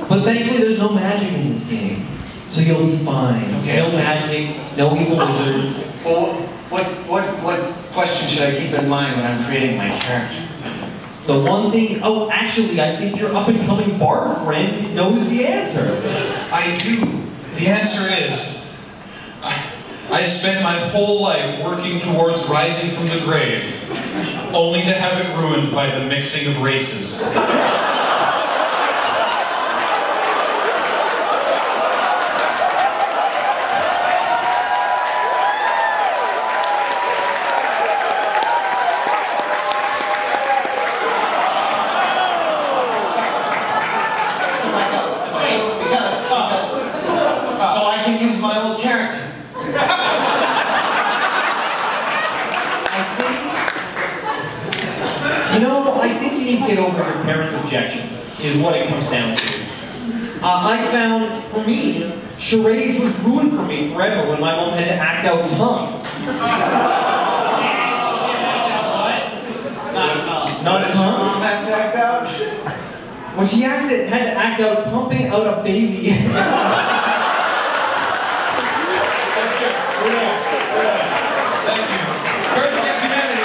But thankfully there's no magic in this game. So you'll be fine. Okay. No magic, no evil wizards. Well, what question should I keep in mind when I'm creating my character? The one thing, oh, actually, I think your up-and-coming bard friend knows the answer. I do. The answer is, I spent my whole life working towards rising from the grave, only to have it ruined by the mixing of races. So I can use my old character. You know, I think you need to get over your parents' objections, is what it comes down to. I found, for me, charades was ruined for me forever when my mom had to act out tongue. Not tongue. Not tongue? Mom had to act out? When she had to act out pumping out a baby. That's good. We're done. We're done. Thank you. Courage Against Humanity.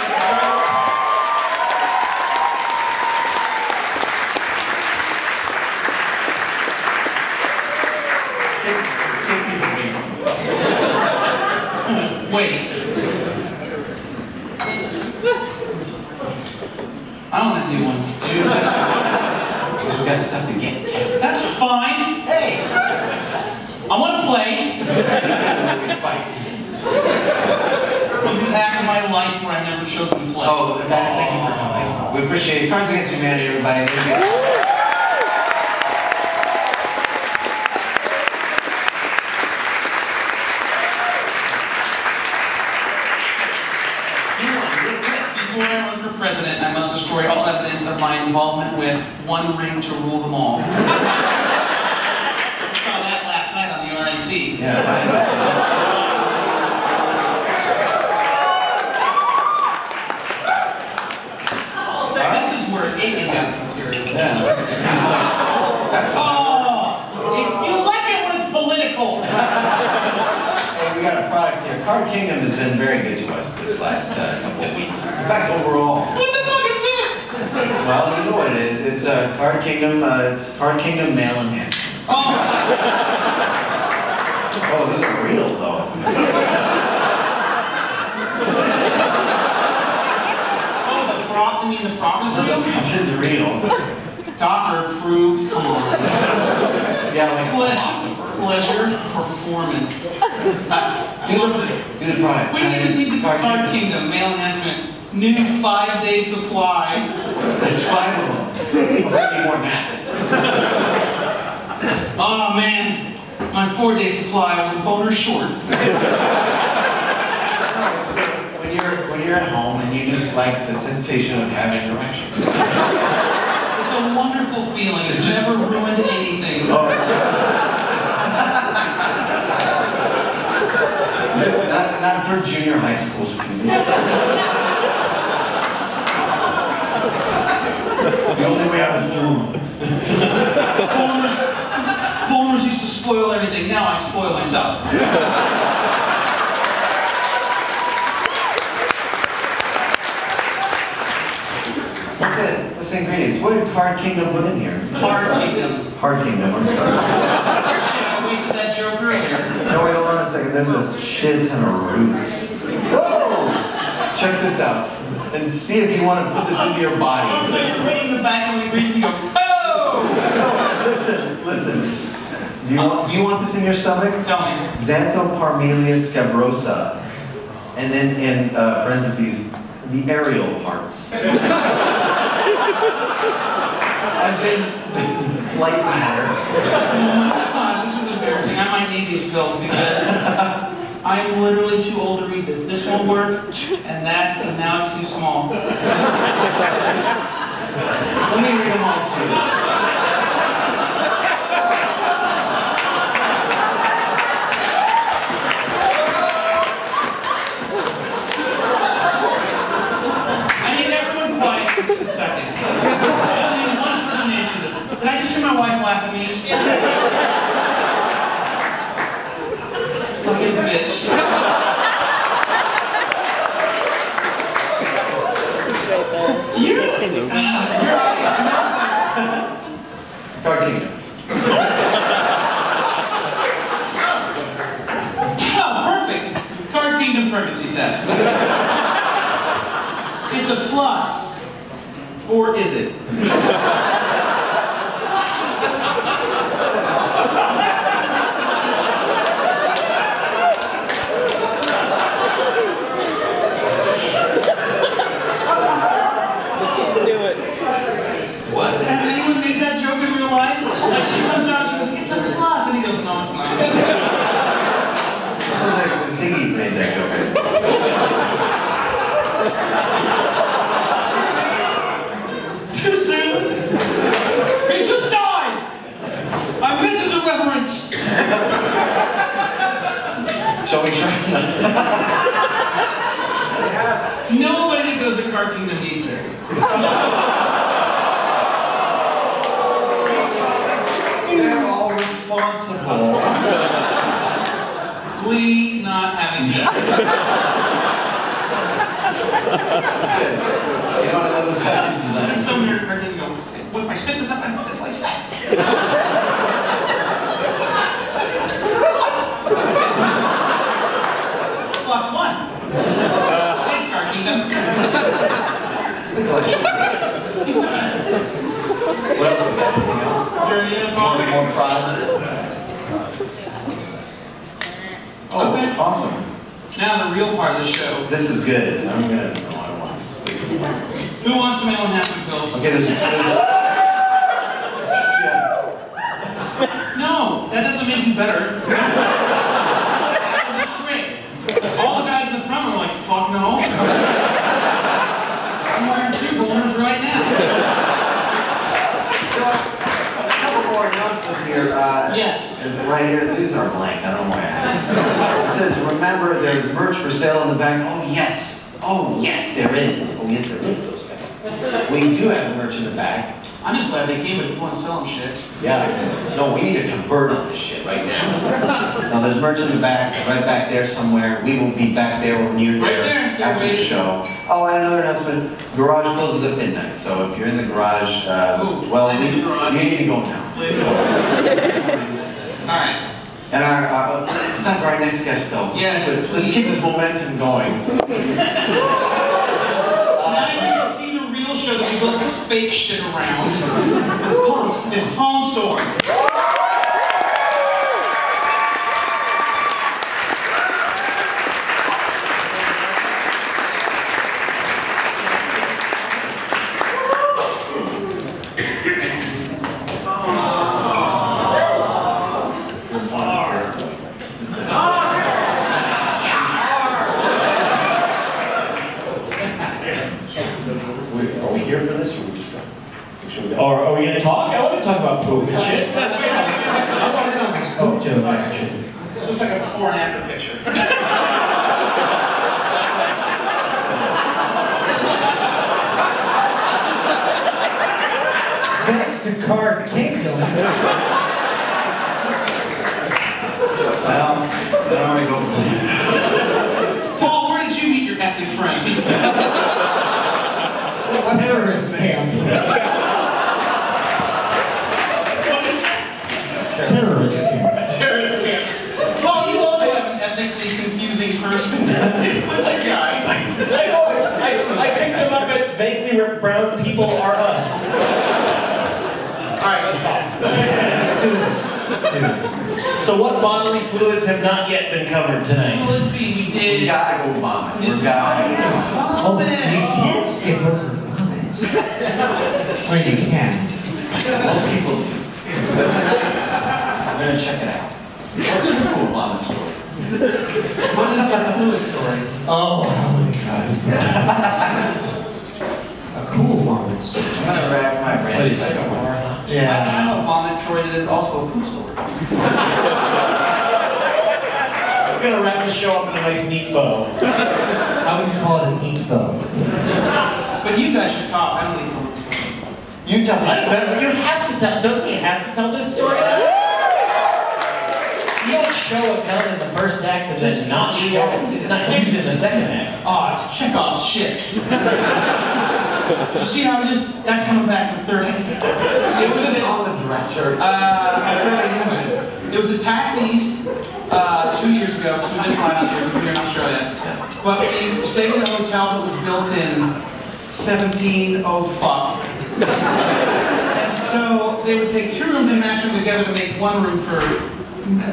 Wait. I want to do one. Dude, Because we got stuff to get to. that's fine. Hey! I want to play. This is act of my life where I've never chosen to play. Oh, guys, thank you for coming. We appreciate it. Cards Against Humanity, everybody. Thank you. Before I run for president, I must destroy all evidence of my involvement with One Ring to Rule Them All. I saw that last night on the RNC. Yeah, right. This is where Aiken got the material. That's You like it when it's political. Hey, we got a product here. Card Kingdom has been very good to us this last couple of weeks. In fact, overall. What the fuck is this? Well, you know what it is. It's Card Kingdom. It's Card Kingdom mail in hand. Oh, this is real though. the prop. I mean, the prop is real. This is real. Doctor approved. Come on. Yeah, like Pleasure performance. do the product. We didn't need the Card Kingdom mail enhancement. New 5-day supply. It's 5 of them. I'll need more than that. Oh man, my 4-day supply was a boner short. When you're at home and you just like the sensation of having an erection. It's a wonderful feeling. It's never ruined anything. Not for junior high school students. The only way I was through. Boners used to spoil everything. Now I spoil myself. What's the ingredients? What did Card Kingdom put in here? Card Kingdom. Card Kingdom, I'm sorry. I wasted that joke earlier. No, wait, hold on a second. There's a shit ton of roots. Whoa! check this out. And see if you want to put this into your body. I'm putting in the back and we breathe and go, oh! No, listen. Do you want this in your stomach? Tell me. Xanthoparmelia scabrosa. And then in parentheses, the aerial parts. As in light matter. Oh my God, this is embarrassing. I might need these pills because I'm literally too old to read this. This won't work, and now it's too small. Let me read them all to you. I need everyone quiet for just a second. I only need one person to answer this. Did I just hear my wife laugh at me? Fucking bitch. Card Kingdom. Oh, perfect. Card Kingdom pregnancy test. It's a plus. Or is it? What? Has anyone made that joke in real life? Like she comes out, she goes, it's a plus, and he goes, no, it's not. This is like Ziggy made that joke. Too soon? He just died! I miss his irreverence. Shall we try? Nobody that goes to Card Kingdom needs this. They're all responsible. Glee not having sex. You know what I love this There's some here Card Kingdom go, well, if I stick this up my foot, it's like sex. Plus one. Thanks, Card Kingdom. What else we got? Anything else? Is there any other More prods? Oh, Okay. awesome. Now the real part of the show. This is good. No, I don't want this. Who wants some unhappy pills? Okay, there's No, that doesn't make you better. That's a trick. All the guys in the front are like, fuck no. I'm wearing 2 boners right now. a couple more announcements here. Yes. Right here, these are blank. I don't know why I have it. It says, remember, there's merch for sale in the back. Oh, yes. Oh, yes, there is. Oh, yes, there is. Those guys. We do have merch in the back. I'm just glad they came, but if you want to sell them shit. Yeah. No, we need to convert on this shit right now. No, there's merch in the back, right back there somewhere. We will be back there or near Right there there. after the show. Oh, and another announcement. Garage closes at midnight. So if you're in the garage, well, you need to go now. All right. And it's time for our next guest, though. Yes. Let's keep this momentum going. Now you're going to see the real show that we built this fake shit around. It's Pawn Store. Are we here for this? Or are we going to talk? I want to talk about poop and shit. I want to know this poop joke action. This looks like a before and after picture. Thanks to Card Kingdom. Well, I don't want to go for Paul, where did you meet your ethnic friend? Terrorist camp. Terrorist camp. Terrorist camp. Paul, you also have an ethnically confusing person. What's that guy? I know, that vaguely brown people are us. Alright, let's go. Let's do this. So what bodily fluids have not yet been covered tonight? Well, let's see, we did... We gotta go vomit. We're gotta go vomit. Oh, but you can't skip over vomit. Or you can. Most people do. I'm gonna check it out. What's your cool vomit story? What is your fluid story? Oh, how many times a cool vomit story. I'm gonna rack my brain. What is it? Yeah. I have a vomit story that is also a poo story. It's gonna wrap the show up in a nice neat bow. How would you call it a neat bow? But you guys should talk. I don't need to. You tell me. You have to tell. Doesn't he have to tell this story? You don't show a gun in the first act and then not use it in the second act. Oh, it's Chekhov's shit. You see how it is? That's coming back in 30. It was on the dresser. It was at PAX East 2 years ago, this last year, because we were in Australia. But we stayed in a hotel that was built in 1705. And so they would take 2 rooms and mash them together to make 1 room for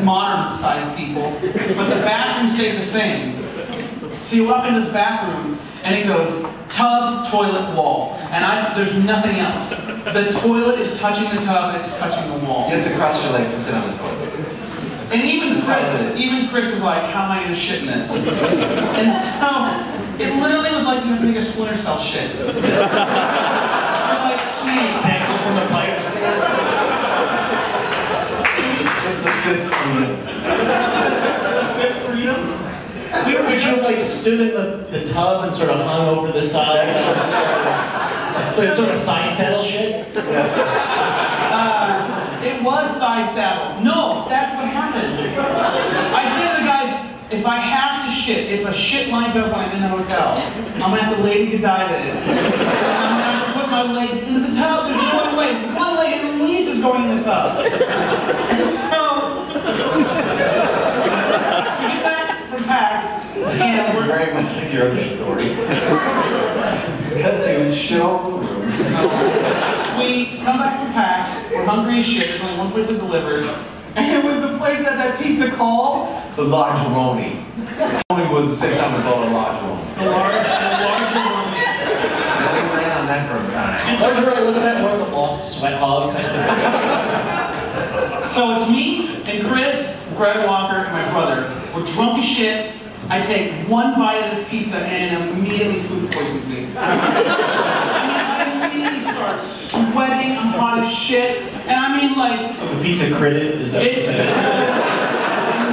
modern-sized people, but the bathroom stayed the same. So you walk in this bathroom, and it goes tub, toilet, wall, and there's nothing else. The toilet is touching the tub, and it's touching the wall. You have to cross your legs and sit on the toilet. And even Kris is like, how am I gonna shit in this? And so, it literally was like you have to take a Splinter Cell shit. You're like Snake. Dangle from the pipes. What's the 5th freedom? 5th freedom? Would you have like stood in the tub and sort of hung over the side? So it's sort of side saddle shit? It was side saddle. No, that's what happened. I said to the guys, if I have to shit, if a shit lines up when I'm in the hotel, I'm gonna have to lady to dive in it. I'm gonna have to put my legs into the tub. There's no other way. One leg and release is going in the tub. And so, we get back from PAX, and we're very much like your other story. Cut to shit all over the room. We come back from PAX, we're hungry as shit, there's only one place that delivers, and it was the place that pizza called? The Largeroni. Only would fix on the call a Largeroni. The Largeroni. We ran on that for a time. Largeroni, wasn't that one of the lost sweat hogs? So it's me and Kris, Brad Walker, and my brother. We're drunk as shit. I take 1 bite of this pizza and immediately food poisons me. I immediately start sweating, I'm hot as shit, and I mean like... So the pizza critted, is that what you're saying?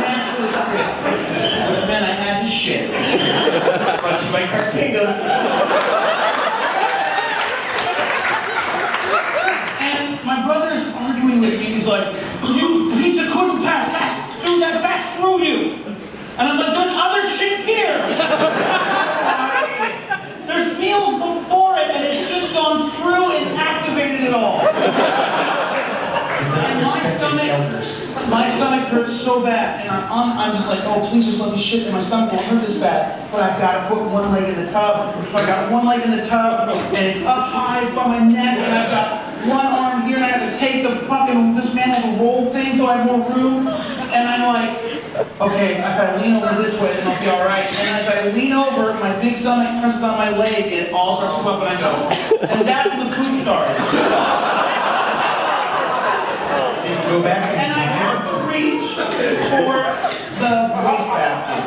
Naturally crit, which meant I had to shit. Brought you by Cart Kingdom. And my brother's arguing with me, he's like, you pizza couldn't pass through that fast through you. And I'm like, there's other shit here! There's meals before it, and it's just gone through and activated it all. And my stomach hurts so bad, and I'm just like, oh, please just let me shit, and my stomach won't hurt this bad. But I've got to put 1 leg in the tub. So I got 1 leg in the tub, and it's up high by my neck, and I've got 1 arm here, and I have to take the fucking dismantle the roll thing so I have more room. And I'm like, okay, I've got to lean over this way and I'll be alright. And as I lean over, my big stomach presses on my leg and it all starts to go up and I go. And that's when the food starts. Did you go back and I have to reach for the wastebasket.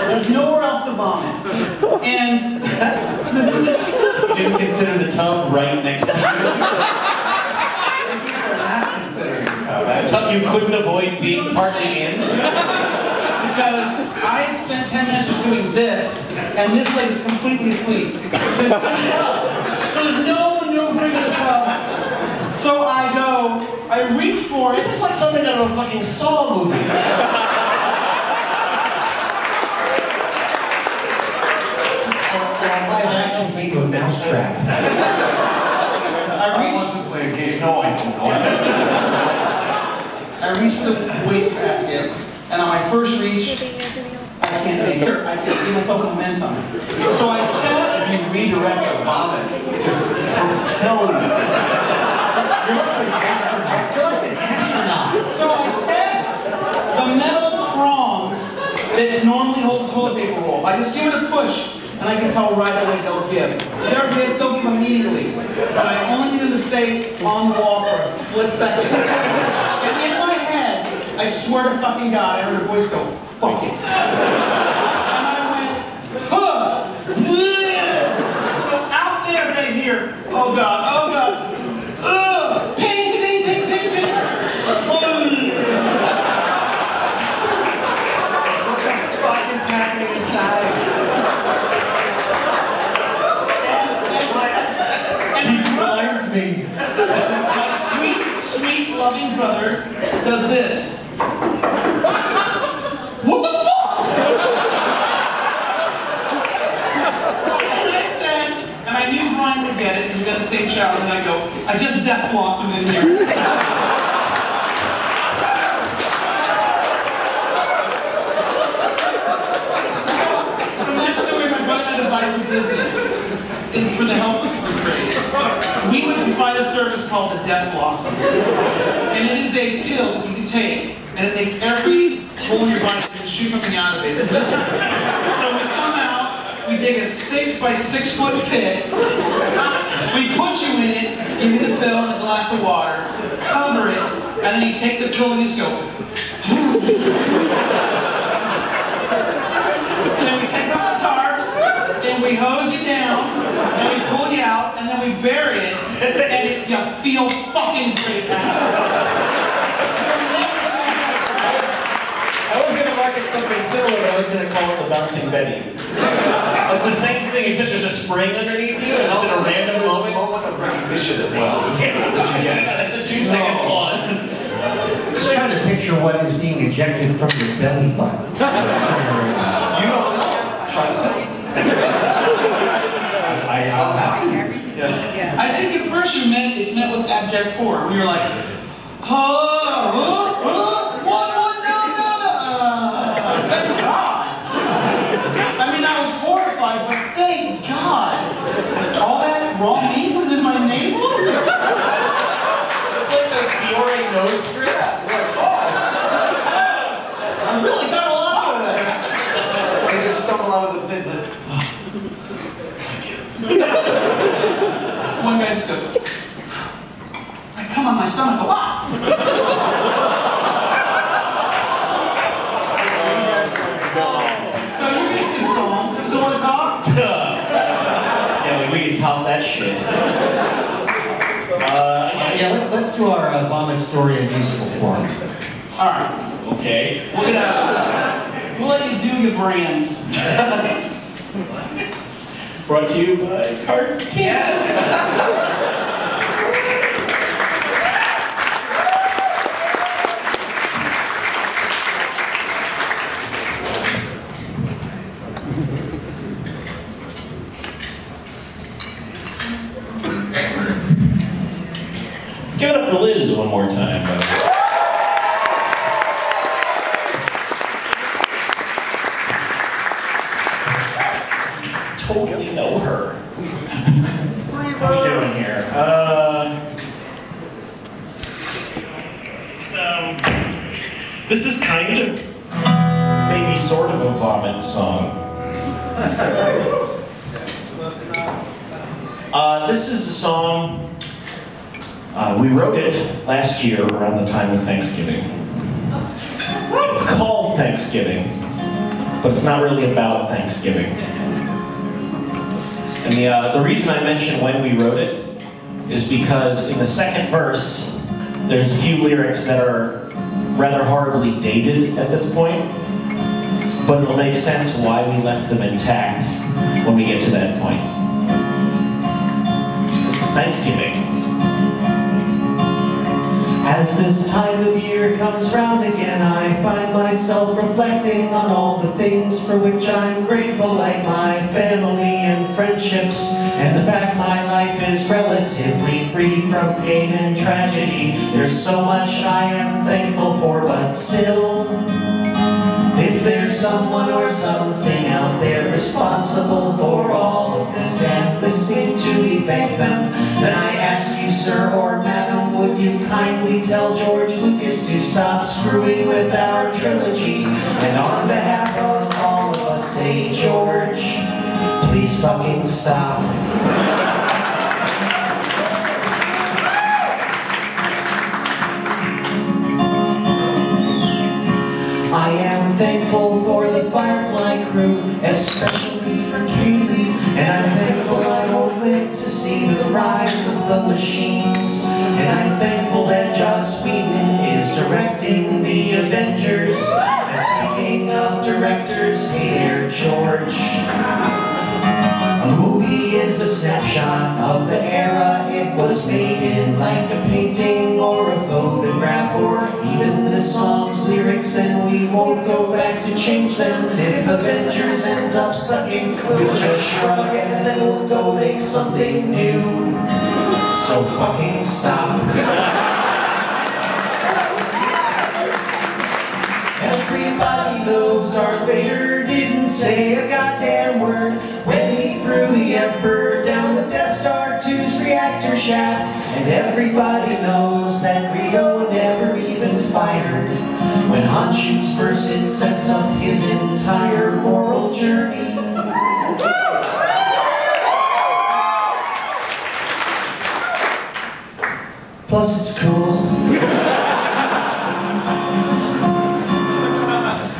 There's nowhere else to vomit. And this is it. You didn't consider the tub right next to you? A tub you couldn't avoid being partly in? Because I had spent 10 minutes just doing this, and this leg is completely asleep. So there's no maneuvering in the tub. So I reach for it. This is like something out of a fucking Saw movie. Live-action game of Mousetrap. I want to play a game. No, I don't. I reach for the wastebasket, and on my first reach, I can't make it. I can see myself in the men's tummy. So I test. If you redirect the vomit to propel you. You're like an astronaut. So I test the metal prongs that normally hold the toilet paper roll. I just give it a push, and I can tell right away they'll give. They'll give immediately. But I only need them to stay on the wall for a split second. And in my head, I swear to fucking God, I heard a voice go, fuck it. And I went, huh. So out there, right here, oh God, oh God. Pain, pain, pain, pain, pain. What the fuck is happening inside? He slimed me. My sweet, sweet, loving brother does this. What the fuck? And I said, and I knew Brian would get it because we got the same shower, and I go, I just death blossomed in here. From that story, my brother had advised me business for the health of food trade. We would find a service called the Death Blossom. And it is a pill that you can take, and it makes every hole in your body, you can shoot something out of it. So we come out, we dig a 6 by 6 foot pit, we put you in it, give you the pill and a glass of water, cover it, and then you take the pill and you just go. And then we take off the tarp, and we hose you down, and we pull you out, and then we bury it, and you feel fucking great I was going to market something similar, but I was going to call it the Bouncing Betty. It's the same thing, except there's a spring underneath you, and just in a random moment. Moment of recognition as well. That's a 2-second pause. Just trying to picture what is being ejected from your belly button. You don't know. Try that. I think at first it's met with abject horror. We were like, thank God. I mean, I was horrified, but thank God. All that raw meat was in my navel? It's like the Fiore nose strips. Like, oh. I really got a lot out of that. I just stumble out of the pit. One guy just goes, I come on my stomach a lot. So you're gonna sing a song. You still wanna talk? Yeah, like we can top that shit. Yeah, let's do our vomit story in musical form. Alright. Okay. We'll let you do your brands. Brought to you by Card. Yes. Give it up for Liz one more time. Totally know her. How are we doing here? This is kind of, maybe sort of a vomit song. This is a song, we wrote it last year around the time of Thanksgiving. It's called Thanksgiving, but it's not really about Thanksgiving. And the reason I mention when we wrote it is because in the second verse, there's a few lyrics that are rather horribly dated at this point, but it'll make sense why we left them intact when we get to that point. This is Thanksgiving. As this time of year comes round again, I find myself reflecting on all the things for which I'm grateful, like my family and friendships, and the fact my life is relatively free from pain and tragedy. There's so much I am thankful for, but still, it there's someone or something out there responsible for all of this and listening to me thank them, then I ask you, sir or madam, would you kindly tell George Lucas to stop screwing with our trilogy? And on behalf of all of us, say, George, please fucking stop. I am thankful for the Firefly crew, especially for Kaylee, and I'm thankful I won't live to see the rise of the machines. And I'm thankful that Joss Whedon is directing the Avengers. And speaking of directors, hey there, George. A movie is a snapshot of the era it was made in, like a painting or a photograph or even this song's lyrics, and we won't go back to change them. If Avengers ends up sucking, we'll just shrug and then we'll go make something new. So fucking stop. Everybody knows Darth Vader didn't say a goddamn word when he threw the Emperor down the Death Star 2's reactor shaft. And everybody knows that Greedo never even fired. When Han shoots first, it sets up his entire moral journey. Plus it's cool.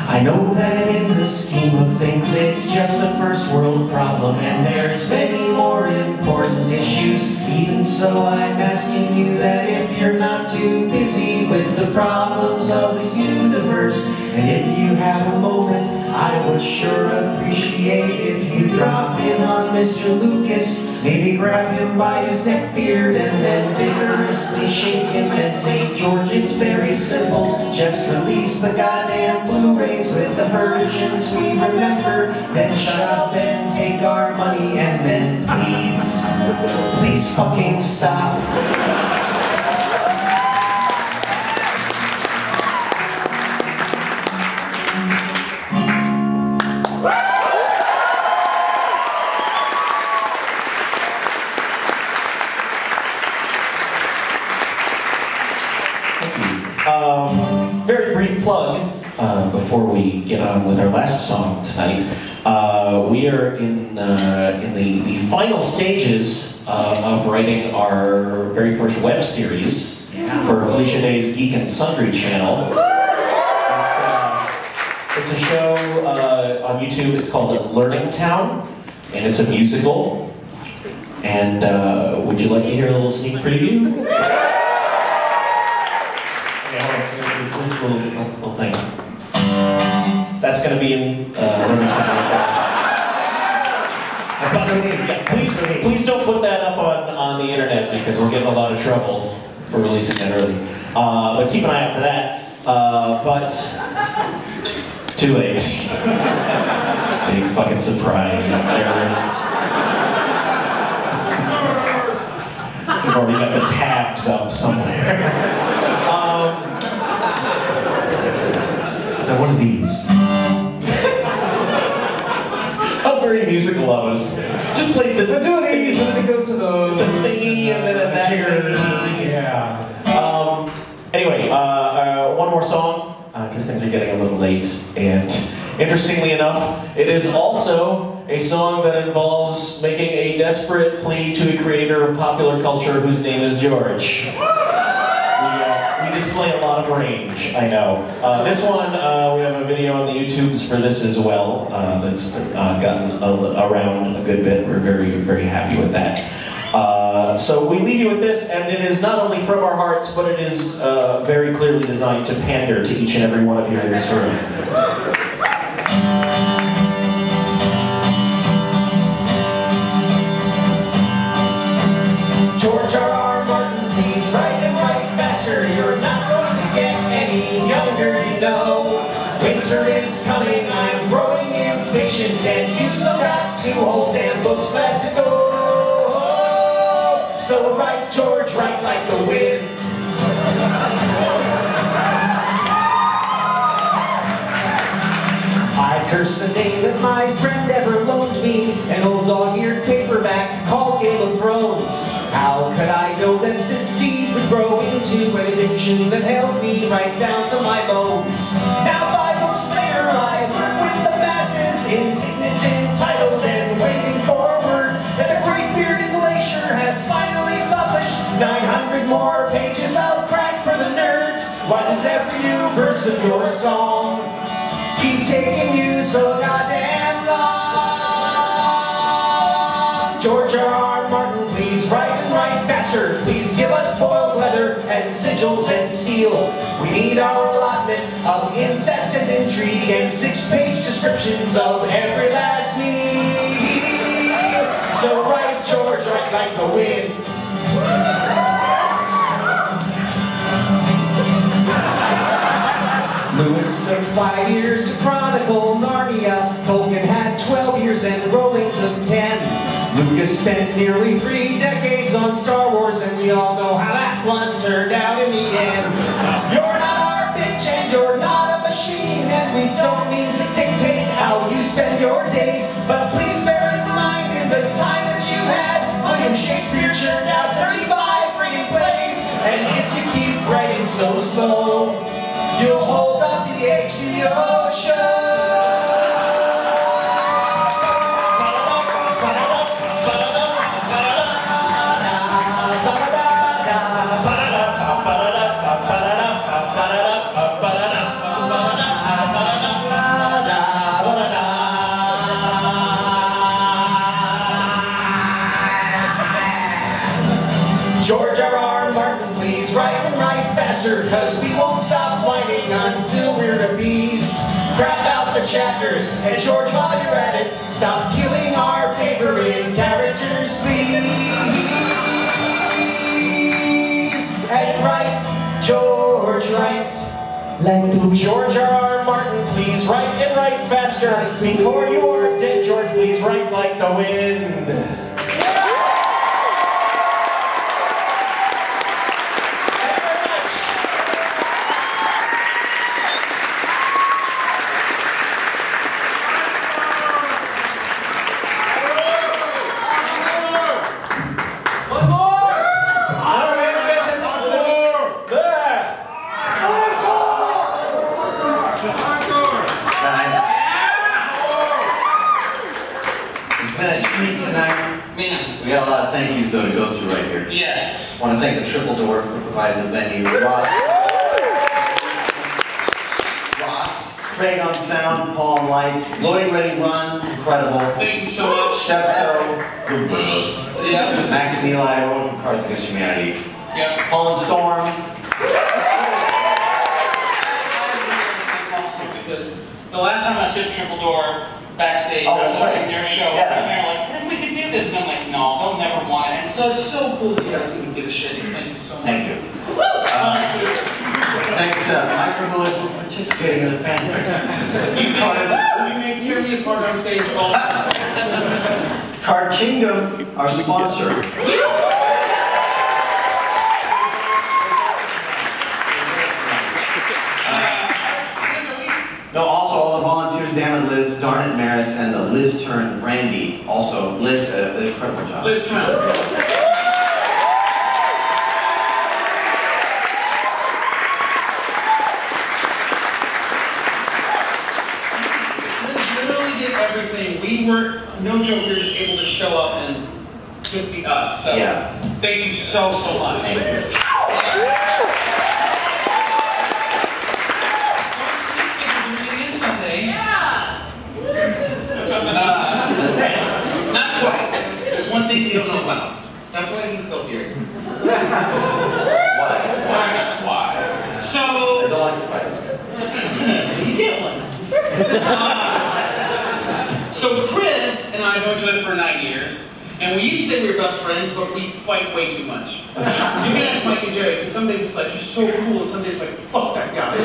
I know that in the scheme of things it's just a first world problem, and there's many more important issues. Even so, I'm asking you that if you're not too busy with the problems of the universe, and if you have a moment, I would sure appreciate if you drop in on Mr. Lucas, maybe grab him by his neck beard and then vigorously shake him and say, George, it's very simple, just release the goddamn Blu-rays with the versions we remember, then shut up and take our money, and then please fucking stop. Very brief plug before we get on with our last song tonight. We are in the final stages of writing our very first web series for Felicia Day's Geek and Sundry channel. It's a show on YouTube. It's called Learning Town, and it's a musical. And would you like to hear a little sneak preview? This little thing. That's going to be in Learning Town. Please don't put that up on the internet because we'll get in a lot of trouble for releasing that early. But keep an eye out for that. But too late. Big fucking surprise, you nerds. We've already got the tabs up somewhere. So one of these. How very musical of us. Just play this. The two of these when they go to the. It's a thingy and then a thingy. Yeah. Anyway, one more song because things are getting a little late. And interestingly enough, it is also a song that involves making a desperate plea to a creator of popular culture whose name is George. We display a lot of range, I know. This one, we have a video on the YouTubes for this as well that's gotten around a good bit. We're very, very happy with that. So we leave you with this, and it is not only from our hearts, but it is very clearly designed to pander to each and every one of you in this room. George R.R. Martin, please write and write faster. You're not going to get any younger, you know. Winter is coming, I'm growing impatient, and you've still got 2 whole damn books left to go. So write, George, write like the wind. I curse the day that my friend ever loaned me an old dog-eared paperback called Game of Thrones. How could I know that this seed would grow into an addiction that held me right down to my bones? Now 5 books later, I work with the masses, indignant, entitled, and waiting forward that the great bearded glacier has finally published 900 more pages of crack for the nerds. Why does every new verse of your song keep taking you so goddamn long? George R.R. Martin, please write and write faster. Please give us boiled leather and sigils and steel. We need our allotment of incest and intrigue and 6-page descriptions of every last meal. So write, George, write like the wind. Lewis took 5 years to chronicle Narnia. Tolkien had 12 years and Rowling took 10. Lucas spent nearly 3 decades on Star Wars, and we all know how that one turned out in the end. You're not our bitch and you're not a machine, and we don't mean to dictate how you spend your days, but please bear in mind in the time that you had, William Shakespeare churned out 35 friggin' plays, and if you keep writing so slow, you'll hold up to the HBO show. George R.R. Martin, please write and write faster, cause we won't stop whining until we're appeased. Crap out the chapters, and George, while you're at it, stop killing our favorite characters, please. And write, George, write like the George R.R. Martin, please write and write faster. Before you are dead, George, please write like the wind. We got a lot of thank yous though to go through right here. Yes. I want to thank the Triple Door for providing the venue. Ross, Craig on sound, Paul on lights, LoadingReadyRun, incredible. Thank you so much. Stepto, the best. Yeah. Max and Eli, Road from Cards Against Humanity. Yep. Paul and Storm. Because the last time I stood at Triple Door backstage, Oh, I was that's right. watching their show, Yeah. and they were like, what if we could do this? And I'm like, no, they'll never want it. And so it's so cool that you guys even give a shit. Thank you so much. Thank you. Thanks, Microhullet, for participating in the fan fair. You may tear me apart on stage all the time. Card Kingdom, our sponsor. No, also all the volunteers, damn it, Liz, darn it, Maris, and the Liz Turn Brandy. Also, Liz, an incredible job. Liz Turn. Everything. We were, no joke, we were just able to show up and just be us. So yeah. Thank you so much. Thank you. Someday. Yeah. That's it. Not quite. There's one thing you don't know about. That's why he's still here. Why? So. I don't like spiders. You get one. So Kris and I have known each other for 9 years, and we used to say we were best friends, but we fight way too much. You can ask Mike and Jerry, because some days it's like, you're so cool, and some days it's like, fuck that guy.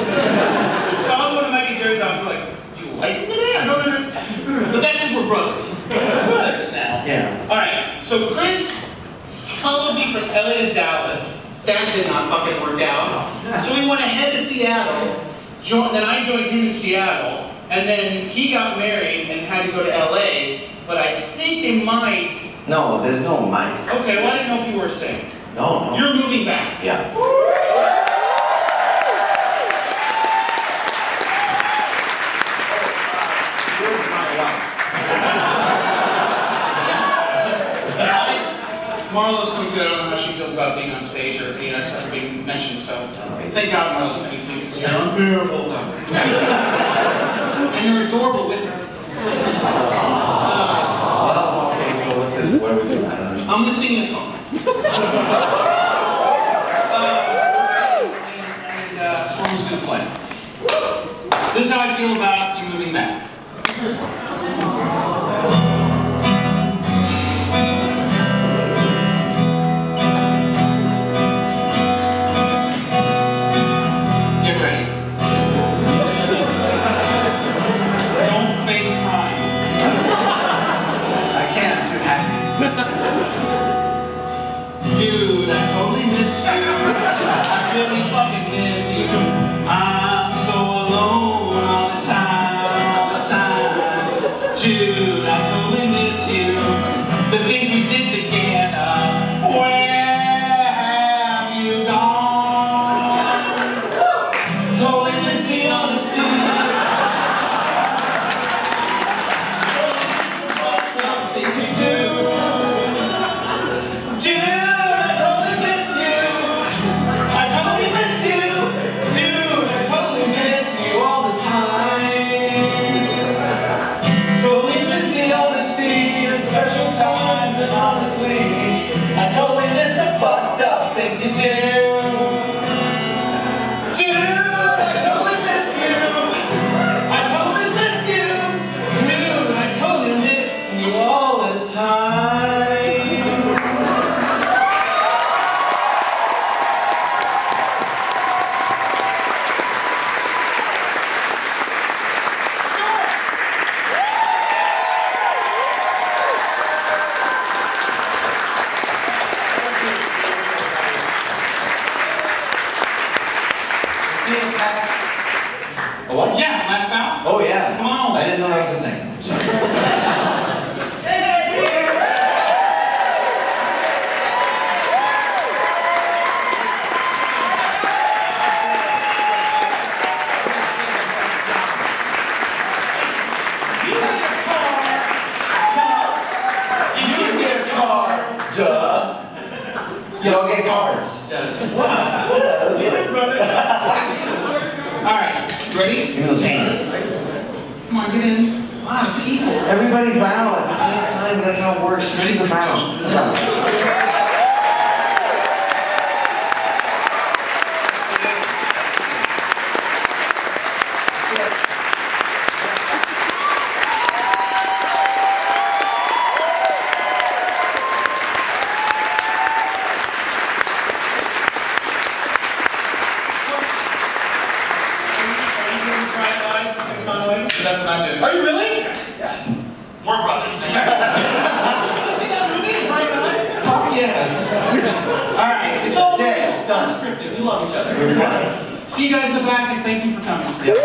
I'll go to Mike and Jerry's house and like, do you like him today? I don't know. But that's because we're brothers. We're brothers now. Yeah. Alright, so Kris followed me from LA to Dallas. That did not fucking work out. So we went ahead to Seattle, then I joined him in Seattle, And then he got married and had to go to LA, but I think they might. No, there's no might. Okay, well I didn't know if you were saying. No. You're moving back. Yeah. Marlo's coming too. I don't know how she feels about being on stage or any of that stuff being mentioned, so thank God Marlo's coming too, because you're unbearable lover. And you're adorable with her. Okay, so what's this? What are we doing? I'm going to sing you a song. And Storm's going to play. This is how I feel about you moving back. Dude, I totally miss you. I really fucking miss you. I'm so alone all the time, Dude, I totally miss you. The things we did together. Where have you gone? Totally miss the honesty. Things you do. Dude, I totally miss you. I totally miss you. Dude, I totally miss you all the time. Totally miss the honesty and special times, and honestly, I totally miss the fucked up things you do. Dude, I totally miss you. I totally miss you. Dude, I totally miss you all the time. A what? Yeah, last bout. Oh yeah. Come on. I didn't know that was a thing. Sorry. You get a car. Duh. Y'all get cards. Alright, ready? Give me those hands. Come on, get in. A lot of people. Everybody bow at the same time. That's how it works. Ready to bow. That's what I'm doing. Are you really? Yeah. We're brothers. See that movie? My guys? Fuck yeah. Alright, it's all unscripted. We love each other. See you guys in the back and thank you for coming. Yep.